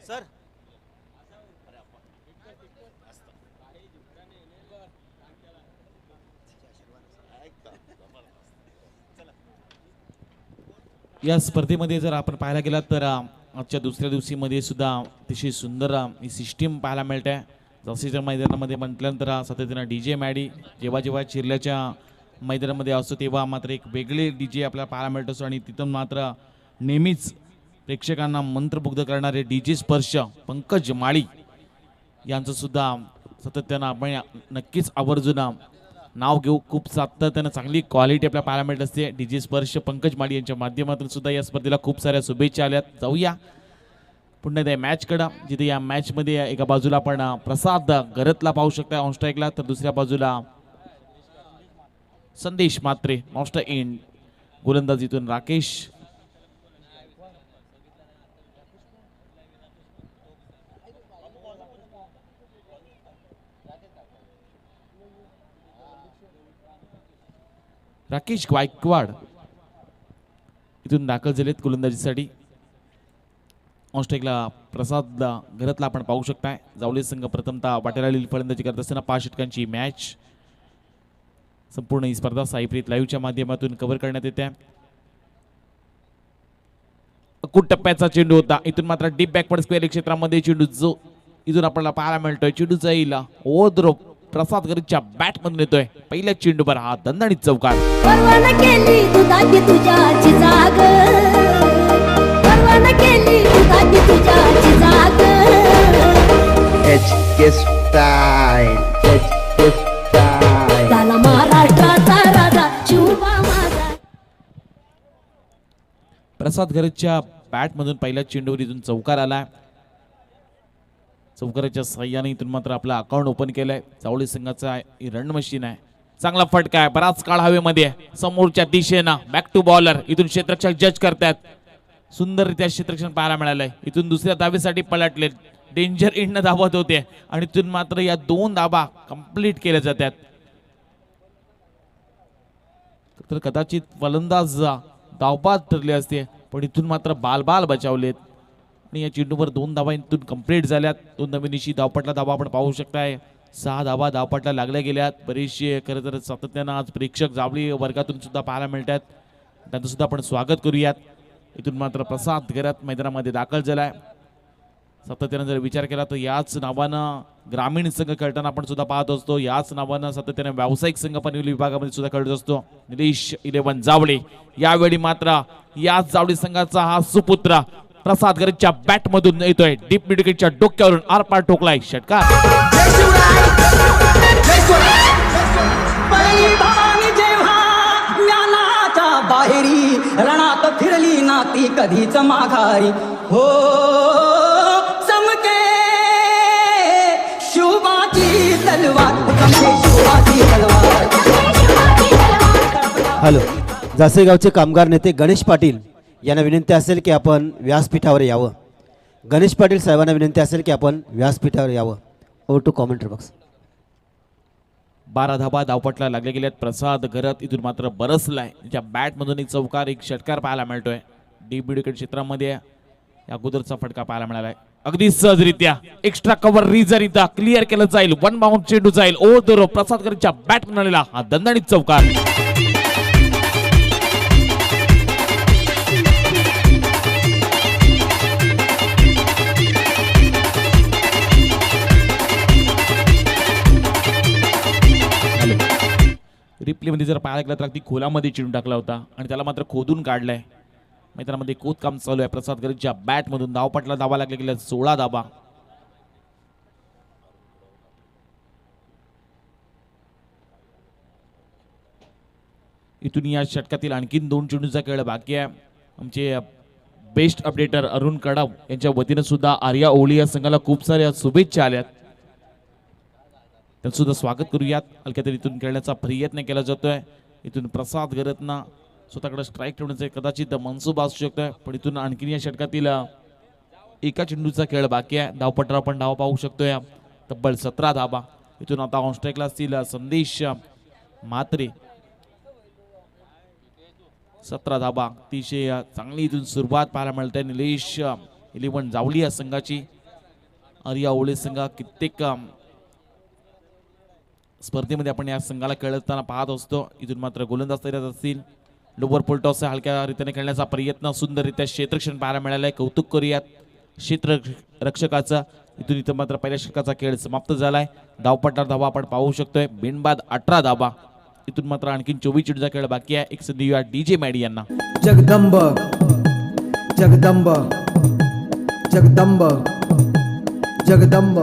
Sir या स्पर्धेमध्ये जर आपण पाहायला गेला तर आजच्या दुसऱ्या दिवशीमध्ये सुद्धा अतिशय सुंदर ही सिस्टीम पाहायला मिळते. जसेच्या मैदानामध्ये म्हटल्यानंतर सातत्यानं DJ मॅडी जेव्हा जेव्हा चिरल्याच्या मैदानामध्ये असतो तेव्हा मात्र एक वेगळे DJ आपल्याला पाहायला मिळत असतो आणि तिथून मात्र नेहमीच प्रेक्षकांना मंत्रमुग्ध करणारे DJ स्पर्श पंकज माळी यांचं सुद्धा सातत्यानं आपण नक्कीच आवर्जून नाव घेऊ. खूप सातत्यानं चांगली क्वालिटी आपल्याला पाहायला मिळत असते. DJ स्पर्श पंकज माळी यांच्या माध्यमातून सुद्धा या स्पर्धेला खूप साऱ्या शुभेच्छा आल्यात. जाऊया पुन्हा त्या मॅचकडं, जिथे या मॅचमध्ये एका बाजूला आपण प्रसाद गरतला पाहू शकता ऑन स्ट्राईकला, तर दुसऱ्या बाजूला संदेश मात्रे नॉस्ट इन गोलंदाजीतून राकेश गायकवाड इथून दाखल झालेत गोलंदाजीसाठी. ऑस्ट्रेलियाला प्रसाद घरातला आपण पाहू शकताय. जावली संघ प्रथमतः वाटेला फलंदाजी करत असताना 5 षटकांची मॅच. संपूर्ण ही स्पर्धा साईप्रीत लाईव्हच्या माध्यमातून कव्हर करण्यात येते. अकुट टप्प्याचा चेंडू होता. इथून मात्र डीप बॅकवर्ड स्क्वेअर क्षेत्रामध्ये चेंडू जो इथून आपल्याला पाहायला मिळतोय. चेंडू जाईल ओद्रो प्रसाद गरीच्या बॅट मधून येतोय. पहिल्या चेंडूवर हा दणदणीत चौकार. प्रसाद गरजच्या बॅट मधून पहिल्या चेंडूवर इथून चौकार आला. चौकाराच्या सहाय्याने इथून मात्र आपला अकाउंट ओपन केलंय. जावळी संघाचा रन मशीन आहे. चांगला फटका आहे. बराच काळ हवेमध्ये समोरच्या दिशेनं बॅक टू बॉलर इथून क्षेत्ररक्षक जज करतात. सुंदररित्या क्षेत्ररक्षण पाहायला मिळालंय. इथून दुसऱ्या धावेसाठी पलटले. डेंजर इंड धावत होते आणि इथून मात्र या 2 धावा कंप्लीट केल्या जातात. तर कदाचित फलंदाज धावबाद ठरले असते, पण इथून मात्र बाल बचावलेत आणि या चेंडूवर 2 धावा इथून कंप्लीट झाल्यात. 2 धावेनिशी धावपटला धावा आपण पाहू शकताय. 6 धावा धावपटला लागल्या गेल्यात. बरेचसे खरं तर सातत्यानं आज प्रेक्षक जावळी वर्गातून सुद्धा पाहायला मिळतात. त्यांचं सुद्धा आपण स्वागत करूयात. इथून मात्र प्रसाद घरात मैदानामध्ये दाखल झालाय. सातत्यानं जर विचार केला तर याच नावानं ग्रामीण संघ खेळताना आपण सुद्धा पाहत असतो. याच नावानं सातत्यानं व्यावसायिक संघ पनवेल विभागामध्ये सुद्धा खेळत असतो. निलेश 11 जावळे. यावेळी मात्र याच जावळी संघाचा हा सुपुत्र प्रसाद गरजच्या बॅट मधून येतोय. डीप मिडविकेटच्या डोक्यावरून आरपार ठोकलाय षटकार. बाहेरी रणात फिरली नाती कधीच माघारी हो चमके शुभाची तलवार. हॅलो, जासेगावचे कामगार नेते गणेश पाटील यांना विनंती असेल की आपण व्यासपीठावर यावं. गणेश पाटील साहेबांना विनंती असेल की आपण व्यासपीठावर यावं. Over to commentary box. 12 धावा धावपटला लागल्या गेल्यात. प्रसाद घरात इथून मात्र बरसलाय. त्याच्या बॅटमधून एक चौकार, एक षटकार पाहायला मिळतोय. डीप विकेट क्षेत्रामध्ये या अगोदरचा फटका पाहायला मिळालाय. अगदी सहजरित्या एक्स्ट्रा कव्हर रिझर इथं क्लिअर केलं जाईल. 1 बाउंड चेंडू जाईल. ओ दोरो प्रसाद घरच्या बॅट मिळालेला हा दणदणीत चौकार. रिप्लेमध्ये जर पाहायला गेला तर अगदी खोलामध्ये चेंडू टाकला होता आणि त्याला मात्र खोदून काढलाय. मैदानामध्ये खोदकाम चालू आहे. प्रसाद गरजच्या बॅट मधून धावपटला धावा लागल्या गेल्या 16 धावा. इथून या षटकातील आणखीन 2 चेंडूचा खेळ बाकी आहे. आमचे बेस्ट अपडेटर अरुण कडाव यांच्या वतीनं सुद्धा आर्या ओळी या संघाला खूप साऱ्या शुभेच्छा आल्यात. त्यांचं सुद्धा स्वागत करूयात. हलक्या तरी इथून खेळण्याचा प्रयत्न केला जातोय. इथून प्रसाद गरतना स्वतःकडे स्ट्राईक ठेवण्याचा कदाचित मनसुबा असू शकतोय, पण इथून आणखीन या षटकातील एका चेंडूचा खेळ बाकी आहे. धावपटरा आपण धाव पाहू शकतोय. तब्बल 17 धावा. इथून आता ऑन स्ट्राईकला असतील संदेश मात्रे. 17 धावा. अतिशय चांगली इथून सुरुवात पाहायला मिळते. निलेश 11 जावली या संघाची आर्या ओळे संघ कित्येक स्पर्धेमध्ये आपण या संघाला खेळताना पाहत असतो. इथून मात्र गोलंदाज तयार असतील. लोवर पोल टॉस हलक्या रीतीने खेळण्याचा प्रयत्न सुंदररित्या क्षेत्ररक्षण पाहायला मिळालंय. कौतुक करूयात क्षेत्ररक्षकाचा. इथं मात्र पहिल्या षटकाचा खेळ समाप्त झालाय. धावपट्टा धावा आपण पाहू शकतोय. बिनबाद 18 धावा. इथून मात्र आणखीन 24 चेंडूचा खेळ बाकी आहे. एक संधी देऊया डीजे मॅडी यांना. जगदंब जगदंब जगदंब जगदंब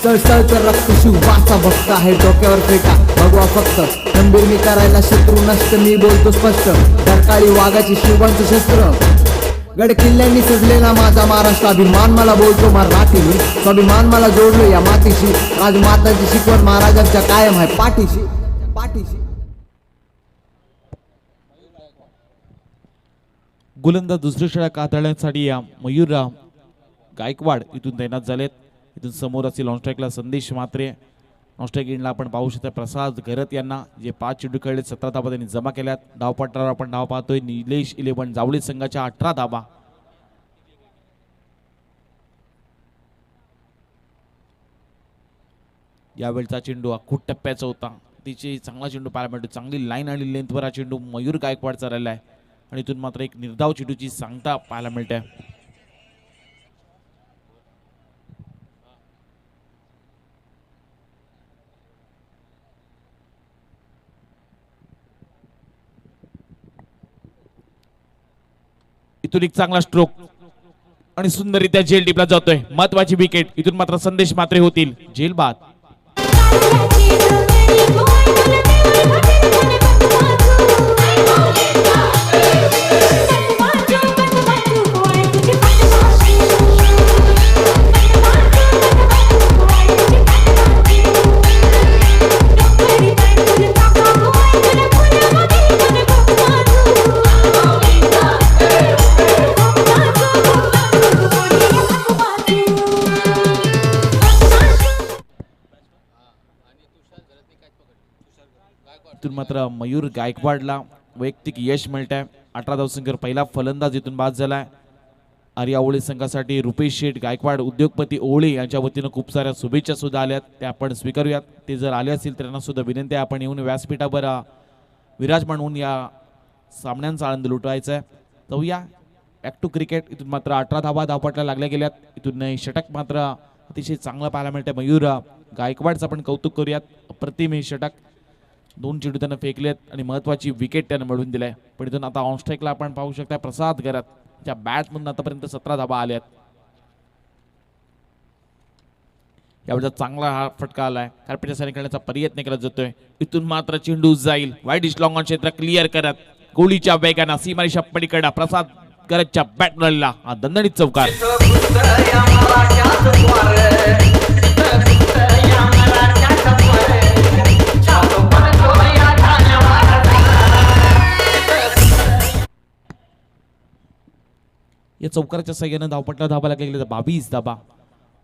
सळसळचं रक्त शिवाचा भक्त आहे. डोक्यावर फेटा भगवा फक्त खंबीर मी करायला शत्रू नष्ट. मी बोलतो स्पष्ट डरकाळी वाघाची शिवांचं शस्त्र. गड किल्ल्यांनी सजलेला माझा महाराष्ट्र अभिमान मला बोलतो मराठी. स्वाभिमान मला जोडलो या मातीशी. राजमातांची शिकवण महाराजांच्या कायम आहे पाठीशी पाठीशी. गोलंदाज दुसरी षटक हाताळण्यासाठी या मयूर गायकवाड इथून तैनात झालेत. इथून समोर असतील ऑनस्ट्राईकला संदेश मात्रे. ऑनस्ट्राईक एंडला आपण पाहू शकता प्रसाद घरत यांना जे 5 चेंडू खेळले 17 धाबा त्यांनी जमा केल्यात. धावपट्टावर आपण धाव पाहतोय. निलेश 11 जावळी संघाच्या 18 धाबा. यावेळचा चेंडू हा खूप टप्प्याचा होता. तिचे चांगला चेंडू पाहायला मिळतो. चांगली लाईन आणि लेंथवर हा चेंडू मयूर गायकवाडचा राहिला आहे आणि इथून मात्र एक निर्धाव चेंडूची सांगता पाहायला मिळते. इथून एक चांगला स्ट्रोक आणि सुंदररित्या झेल टिपला जातोय. महत्वाची विकेट. इथून मात्र संदेश मात्रे होतील झेल बाद. मात्र मयूर गायकवाडला वैयक्तिक यश मिळत आहे. 18 धावसंख्येवर पहिला फलंदाज इथून बाद झालाय. आर्या ओळे संघासाठी रुपेश शेठ गायकवाड उद्योगपती ओळे यांच्या वतीनं खूप साऱ्या शुभेच्छा सुद्धा आल्यात. त्या आपण स्वीकारूयात. ते जर आले असतील त्यांना सुद्धा विनंती आहे आपण येऊन व्यासपीठावर विराजमान होऊन या सामन्यांचा आनंद लुटवायचा आहे. जाऊया बॅक टू क्रिकेट. इथून मात्र 18 धावा धावपट्ट्याला लागल्या गेल्यात. इथून षटक मात्र अतिशय चांगलं पाहायला मिळतंय. मयूर गायकवाडचं आपण कौतुक करूयात. अप्रतिम हे षटक. 2 चेंडू त्यानं फेकलेत आणि महत्वाची विकेट त्यानं मिळवून दिलाय. पण इथून आता ऑनस्ट्राईकला आपण पाहू शकता प्रसाद घरात त्या बॅटमधून आतापर्यंत 17 धाबा आल्यात. यावेळेचा चांगला हा फटका आलाय. कार्पेटच्या साईडने खेळण्याचा प्रयत्न केला जातोय. इथून मात्र चेंडू जाईल वाईड लॉंग ऑन क्षेत्र क्लिअर करत गोळीच्या वेगानं सीमारेषा पलीकडे प्रसाद घरातच्या बॅट मिळालेला हा दणदणीत चौकार. या चौकाराच्या सहाय्यानं धावपट्टा धाबा लागले 22 धाबा.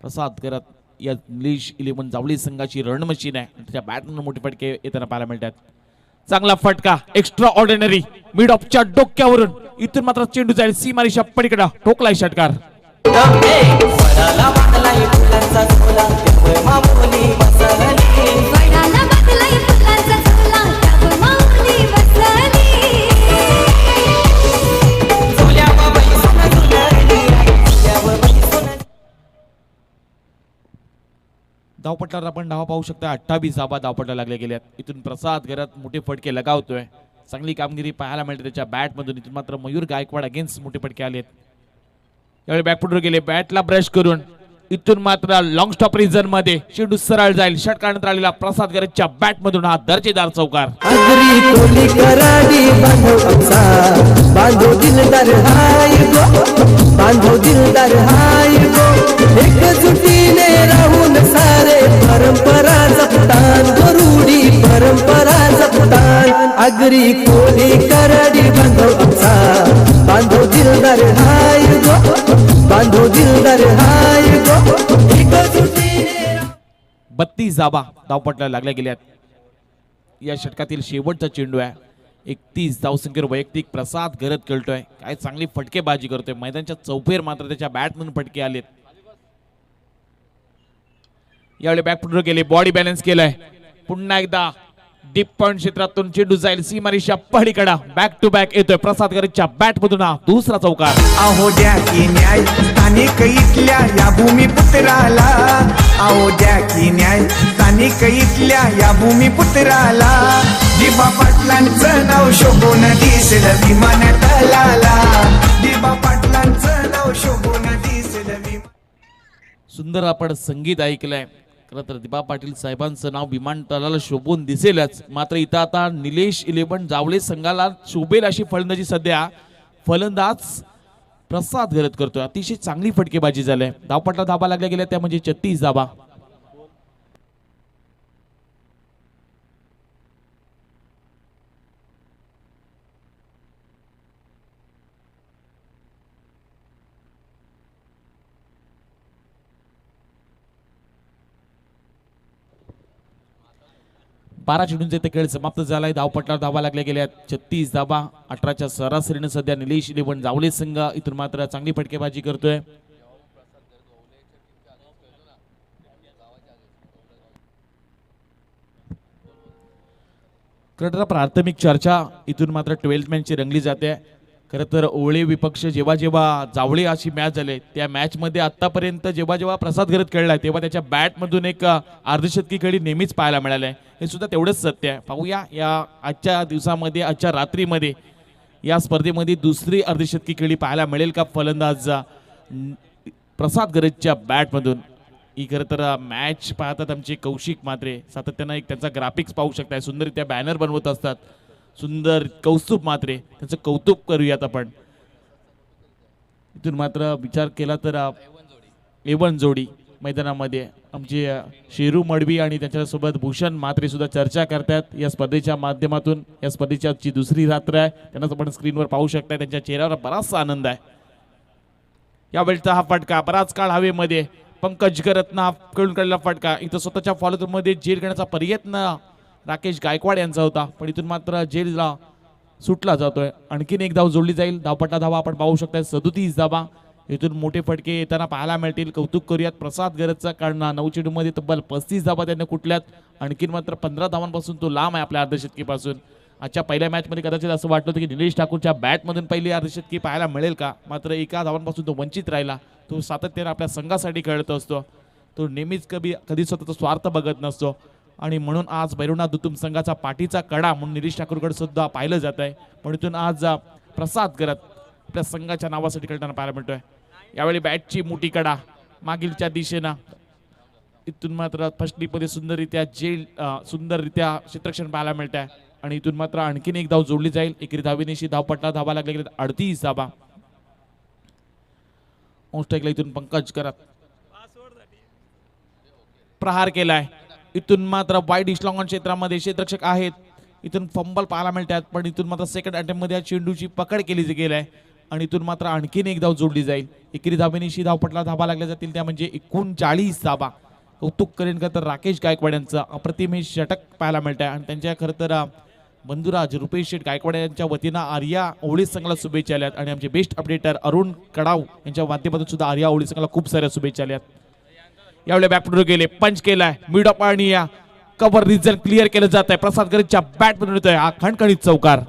प्रसाद करत या निलेश 11 जावळी संघाची रण मशीन आहे. त्याच्या बॅटमधून मोठे फटके येताना पाहायला मिळतात. चांगला फटका एक्स्ट्रा ऑर्डिनरी मिड ऑफच्या डोक्यावरून. इथून मात्र चेंडू जाईल सीमारेषा पलीकडे ठोकलाय षटकार. धावपट्टावर आपण धावा पाहू शकता. 28 धाबा धावपट्टा लागल्या गेल्यात. इथून प्रसाद घरात मोठे फटके लगावतोय. चांगली कामगिरी पाहायला मिळते त्याच्या बॅटमधून. इथून मात्र मयूर गायकवाड अगेन्स्ट मोठे फटके आलेत. यावेळी बॅकफुटवर गेले बॅटला ब्रश करून. इथून मात्र लॉंग स्टॉप रिझन मध्ये चेंडू सरळ जाईल. षटकानंतर आलेला प्रसाद घराच्या बॅटमधून हा दर्जेदार चौकार. परंपरा जपतान गरुडी परंपरा जपतान आगरी कोली करडी बांधव आमचा बांधव दिलदार हाय गो बांधव दिलदार हाय गो 32 धावा धावपटला लागल्या गेल्यात. या षटकातील शेवटचा चेंडू आहे. 31 धावसंख्येवर वैयक्तिक प्रसाद गरज खेळतोय. काय चांगली फटकेबाजी करतोय. मैदानाच्या चौफेर मात्र त्याच्या बॅटमधून फटके आलेत. यावेळी बॅकफुटवर गेले, बॉडी बॅलन्स केलाय. पुन्हा एकदा डीप पॉइंट क्षेत्रातून चेंडू जाईल सीमारेषा पलीकडा. बॅक टू बॅक येतोय प्रसाद गरजच्या बॅट मधून हा दुसरा चौकार. अहो द्या की न्याय स्थानिक इथल्या या भूमिपुत्राला. अहो द्या की न्याय स्थानिक इथल्या या भूमिपुत्राला. दिबा पाटलांचं नाव शोभून दिसेल विमान तलाला. दिबा पाटलांचं नाव शोभून दिसेल विमान. सुंदर आपण संगीत ऐकलंय. खरं तर दिबा पाटील साहेबांचं नाव विमानतळाला शोभून दिसेलच. मात्र इथं आता निलेश 11 जावळे संघाला शोभेल अशी फलंदाजी सध्या फलंदाज प्रसाद गरज करतोय. अतिशय चांगली फटकेबाजी झाली. धावपटला धाबा लागल्या गेल्या त्या म्हणजे 36 धाबा. बारा चेंडूंचे ते खेळ समाप्त झालाय. धावपटला धाबा लागल्या गेल्या 36 धाबा. 18च्या सरासरीने सध्या निलेश 11 जावळे संघ इथून मात्र चांगली फटकेबाजी करतोय. खरं प्राथमिक चर्चा इथून मात्र 12th मॅचची रंगली जाते. खरं तर ओळे विपक्ष जेव्हा जेव्हा जावळे अशी मॅच झाले त्या मॅच मध्ये आतापर्यंत जेव्हा जेव्हा प्रसाद गरज खेळलाय तेव्हा त्याच्या बॅटमधून एक अर्धशतकी खेळी नेहमीच पाहायला मिळालंय. हे सुद्धा तेवढंच सत्य आहे. पाहूया या आजच्या दिवसामध्ये आजच्या रात्रीमध्ये या स्पर्धेमध्ये दुसरी अर्धशतकी खेळी पाहायला मिळेल का फलंदाज प्रसाद गरजच्या बॅटमधून. ही खरं तर मॅच पाहतात आमचे कौशिक मात्रे. सातत्यानं एक त्यांचा ग्राफिक्स पाहू शकताय. सुंदररित्या बॅनर बनवत असतात. सुंदर कौस्तुभ मात्रे त्यांचं कौतुक करूयात आपण. इथून मात्र विचार केला तर A1 जोडी मैदानामध्ये आमचे शेरू मडवी आणि त्याच्यासोबत भूषण मात्रे सुद्धा चर्चा करतात या स्पर्धेच्या माध्यमातून. या स्पर्धेची दुसरी रात्र आहे. त्यांना आपण स्क्रीनवर पाहू शकताय. त्यांच्या चेहऱ्यावर बराचसा आनंद आहे. यावेळचा हा फटका बराच काळ हवेमध्ये पंकज करतनं हा कळून काढलेला फटका. इथं स्वतःच्या फॉलोमध्ये जेल घेण्याचा प्रयत्न राकेश गायकवाड यांचा होता पण इथून मात्र जेलला सुटला जातोय. आणखीन एक धाव जोडली जाईल. धावपटा धावा आपण पाहू शकता 37 धावा. इथून मोठे फटके येताना पाहायला मिळतील. कौतुक करूयात प्रसाद गरजचा कारण 9 चेंडूमध्ये तब्बल 35 धावा त्यांना कुठल्यात. आणखीन मात्र 15 धावांपासून तो लांब आहे आपल्या अर्धशतकीपासून. आजच्या पहिल्या मॅचमध्ये कदाचित असं वाटलं होतं की निलेश ठाकूरच्या बॅटमधून पहिली अर्धशतकी पाहायला मिळेल का. मात्र एका धावांपासून तो वंचित राहिला. तो सातत्याने आपल्या संघासाठी खेळत असतो. तो नेहमीच कधी स्वतःचा स्वार्थ बघत नसतो आणि म्हणून आज भैरवनाथ दुतुम संघाचा पाठीचा कडा म्हणून निलेश ठाकूरकडे सुद्धा पाहिलं जात आहे. पण इथून आज प्रसाद गरज आपल्या संघाच्या नावासाठी खेळताना पाहायला मिळतोय. यावेळी बॅटची मोठी कडा मागीलच्या दिशेनं. इथून मात्र फर्स्टलीमध्ये सुंदररित्या क्षेत्ररक्षण पाहायला मिळत आहे आणि इथून मात्र आणखीन एक धाव जोडली जाईल. एकेरी धावेनेशी धावपटला धावा लागले गेले 38 धावा. इथून पंकज करत प्रहार केलाय. इथून मात्र वाईड इस्लॉंगॉन क्षेत्रामध्ये क्षेत्ररक्षक आहेत. इथून फंबल पाहायला मिळतात पण इथून मात्र सेकंड अटेम्प्ट मध्ये चेंडूची पकड केली गेली आणि इथून मात्र आणखीन एक धाव जोडली जाईल. एकेरी धावेनिशी धावपटला धावा लागल्या जातील त्या म्हणजे 39 धावा. कौतुक करेन का तर राकेश गायकवाड यांचं अप्रतिम हे षटक पाहायला मिळत आहे आणि त्यांच्या खरं तर बंधुराज रुपेश शेठ गायकवाड यांच्या वतीनं आर्या ओवळी संघाला शुभेच्छा आल्यात आणि आमचे बेस्ट अपडेटर अरुण कडाव यांच्या माध्यमातून सुद्धा आर्या ओवळी संघाला खूप साऱ्या शुभेच्छा आल्यात. यावेळी बॅकफुटवर गेले, पंच केलाय, मिड ऑफ आणि या कव्हर रिझल्ट क्लिअर केलं जात आहे. प्रसाद गरजच्या बॅट मधून येतोय हा खणखणीत चौकार.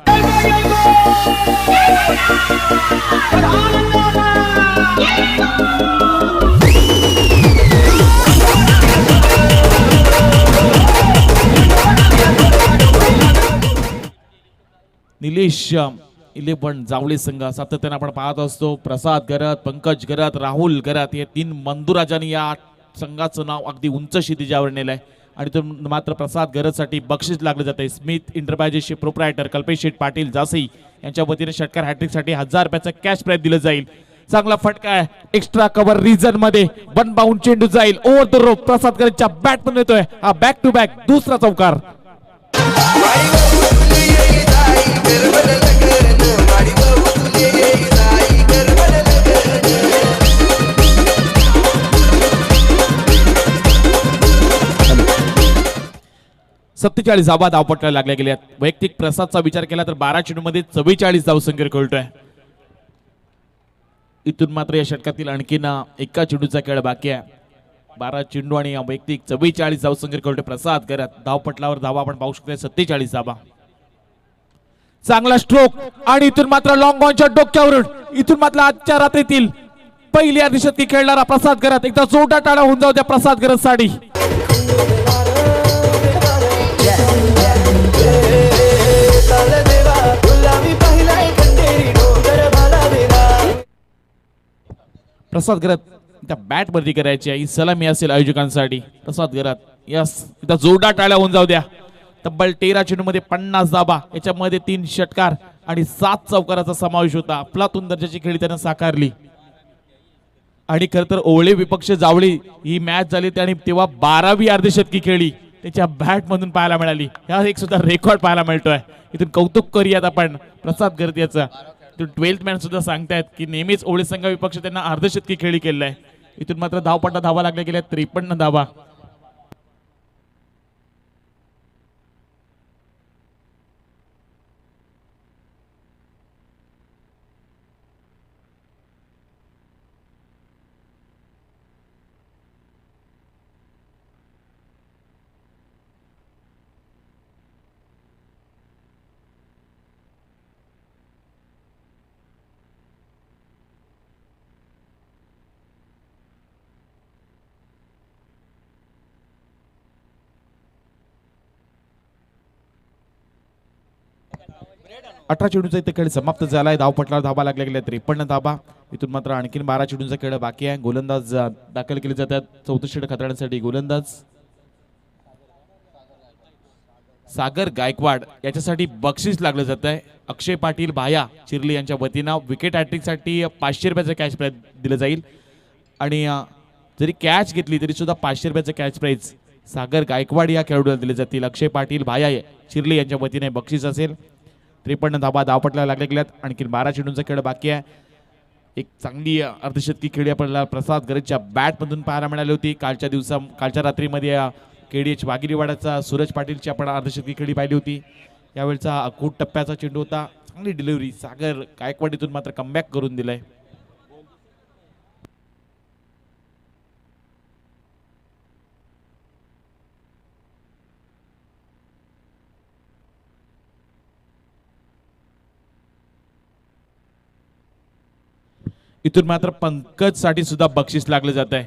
निलेश 11 जावळे संघ सातत्याने आपण पाहत असतो. प्रसाद गरत, पंकज गरत, राहुल गरत हे 3 बंधुराजांनी या संघाचं नाव अगदी उंच क्षितिजावर नेलंय आणि तो मात्र प्रसाद गरजसाठी बक्षीस लागले जाते. स्मिथ इंटरप्राइजेसचे प्रोप्रायटर कल्पेश शेठ पाटील जासई यांच्या वतीने षटकार हॅट्रिकसाठी 1000 रुपयाचं कॅश प्राइज दिलं जाईल. चांगला फटका आहे एक्स्ट्रा कव्हर रिजन मध्ये. 1 बाउंड चेंडू जाईल ओव्हर द रोप. प्रसाद गरजच्या बॅट पण येतोय हा बॅक टू बॅक दुसरा चौकार. सत्तेचाळीस धावा धावपट्ट्याला लागल्या गेल्या. वैयक्तिक प्रसादचा विचार केला तर 12 चेंडूमध्ये 44 धावसंख्येवर खेळतोय. इथून मात्र या षटकातील आणखीन एका चेंडूचा खेळ बाकी आहे. 12 चेंडू आणि वैयक्तिक 44 धावसंख्येवर खेळतोय प्रसाद करत. धावपटलावर धावा आपण पाहू शकतो 47 धावा. चांगला स्ट्रोक आणि इथून मात्र लॉंग ऑनच्या डोक्यावरून इथून मात्र आजच्या रात्रीतील पहिली अर्धशतकी खेळणारा प्रसाद करत. एकदा जोरदार टाळा होऊन जाऊ द्या प्रसाद करत साठी. प्रसाद करत त्या बॅट वरती करायची आहे. ही सलामी असेल आयोजकांसाठी. प्रसाद करत यस इथं जोरदार टाळ्या होऊन जाऊ द्या. तब्बल 13 चेंडूमध्ये 50 धावा. याच्यामध्ये 3 षटकार आणि 7 चौकाराचा समावेश होता. अफलातून दर्जाची खेळी त्यानं साकारली. आणि खर तर ओवळे विपक्ष जावळी ही मॅच झाली आणि तेव्हा 12वी अर्धशतकी खेळी त्याच्या बॅट मधून पाहायला मिळाली. हा एक सुद्धा रेकॉर्ड पाहायला मिळतोय. इथून कौतुक करूयात आपण प्रसाद करत याचं. 12th मॅन सुद्धा सांगतायत की नेहमीच ओवळे संघ विपक्ष त्यांना अर्धशतकी खेळी केलेला आहे. इथून मात्र धावपट्टा धावा लागल्या गेल्या 53 धावा. अठरा चेंडूचा इथे खेळ समाप्त झालाय. धावपटलावर धावा लागल्या गेल्या 53 धावा. इथून मात्र आणखीन 12 चेंडूचा खेळ बाकी आहे. गोलंदाज दाखल केले जातात. 34 षटक हाताळण्यासाठी गोलंदाज सागर गायकवाड याच्यासाठी बक्षीस लागलं जात आहे. अक्षय पाटील भाया चिरली यांच्या वतीनं विकेट हॅट्रिक साठी 500 रुपयाचं कॅश प्राइज दिलं जाईल. आणि जरी कॅच घेतली तरी सुद्धा 500 रुपयाचं कॅश प्राइज सागर गायकवाड या खेळाडूला दिले जातील. अक्षय पाटील भाया चिरली यांच्या वतीने बक्षीस असेल. 53 धावा धावपटला लागल्या गेल्यात. आणखी 12 चेंडूंचा खेळ बाकी आहे. एक चांगली अर्धशतकी खेळी आपल्याला प्रसाद गरजच्या बॅट मधून पाहायला मिळाली होती. कालच्या रात्रीमध्ये KDH वागिरीवाड्याचा सूरज पाटीलची आपण अर्धशतकी खेळी पाहिली होती. यावेळचा अकूट टप्प्याचा चेंडू होता. चांगली डिलिव्हरी सागर गायकवाड इथून मात्र कमबॅक करून दिलाय. इथून मात्र पंकज साठी सुद्धा बक्षीस लागले जात आहे.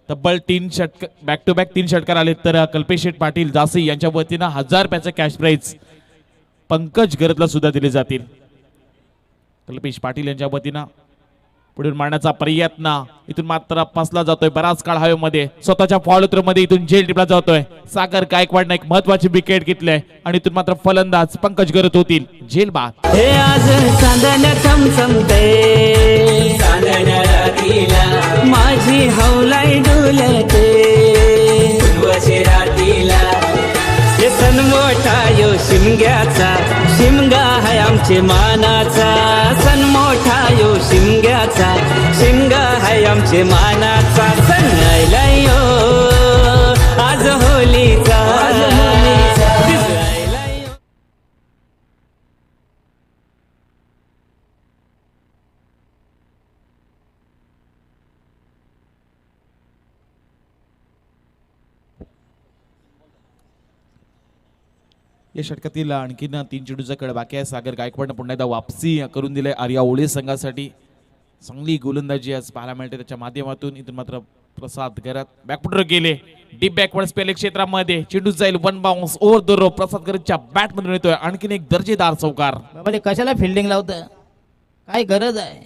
तब्बल 3 षटक बॅक टू बॅक 3 षटकार आले. तर कल्पेश शेठ पाटील जासी यांच्या वतीनं 1000 रुपयाचं कॅश प्राइज पंकज गरजला सुद्धा दिले जातील. कल्पेश पाटील यांच्या वतीनं पुढे मारण्याचा प्रयत्न इथून मात्र फसला जातोय. बराच काळ हवेमध्ये स्वतःच्या फॉलोथ्रो मध्ये इथून झेल टिपला जातोय. सागर गायकवाडने एक महत्वाची विकेट घेतली आणि इथून मात्र फलंदाज पंकज गरत होतील. झेल बाद. हे आज चांदण्या चमचमते चांदण्या रातीला माझी हौलाई डुलते उर्वशी रातीला. हे सण मोठा यो शिमग्याचा शिमगा हाय आमचे मानाचा. सण मोठा यो शिमग्याचा शिमगा हाय आमचे मानाचा. सण आयला यो आज होलीचा या षटकातील आणखीन 3 चेंडूचा खेळ बाकी आहे. सागर गायकवाडनं पुन्हा एकदा वापसी करून दिले आर्या ओळे संघासाठी. चांगली गोलंदाजी आज पाहायला मिळते त्याच्या माध्यमातून. इथून मात्र प्रसाद गरत बॅकफुटर गेले. डीप बॅकवर्ड स्पेल क्षेत्रामध्ये चेंडू जाईल 1 bounce over the rope. Prasad गरतच्या बॅट मधून येतोय आणखीन एक दर्जेदार चौकार. बाबा ते कशाला फिल्डिंग लावतं? काय गरज आहे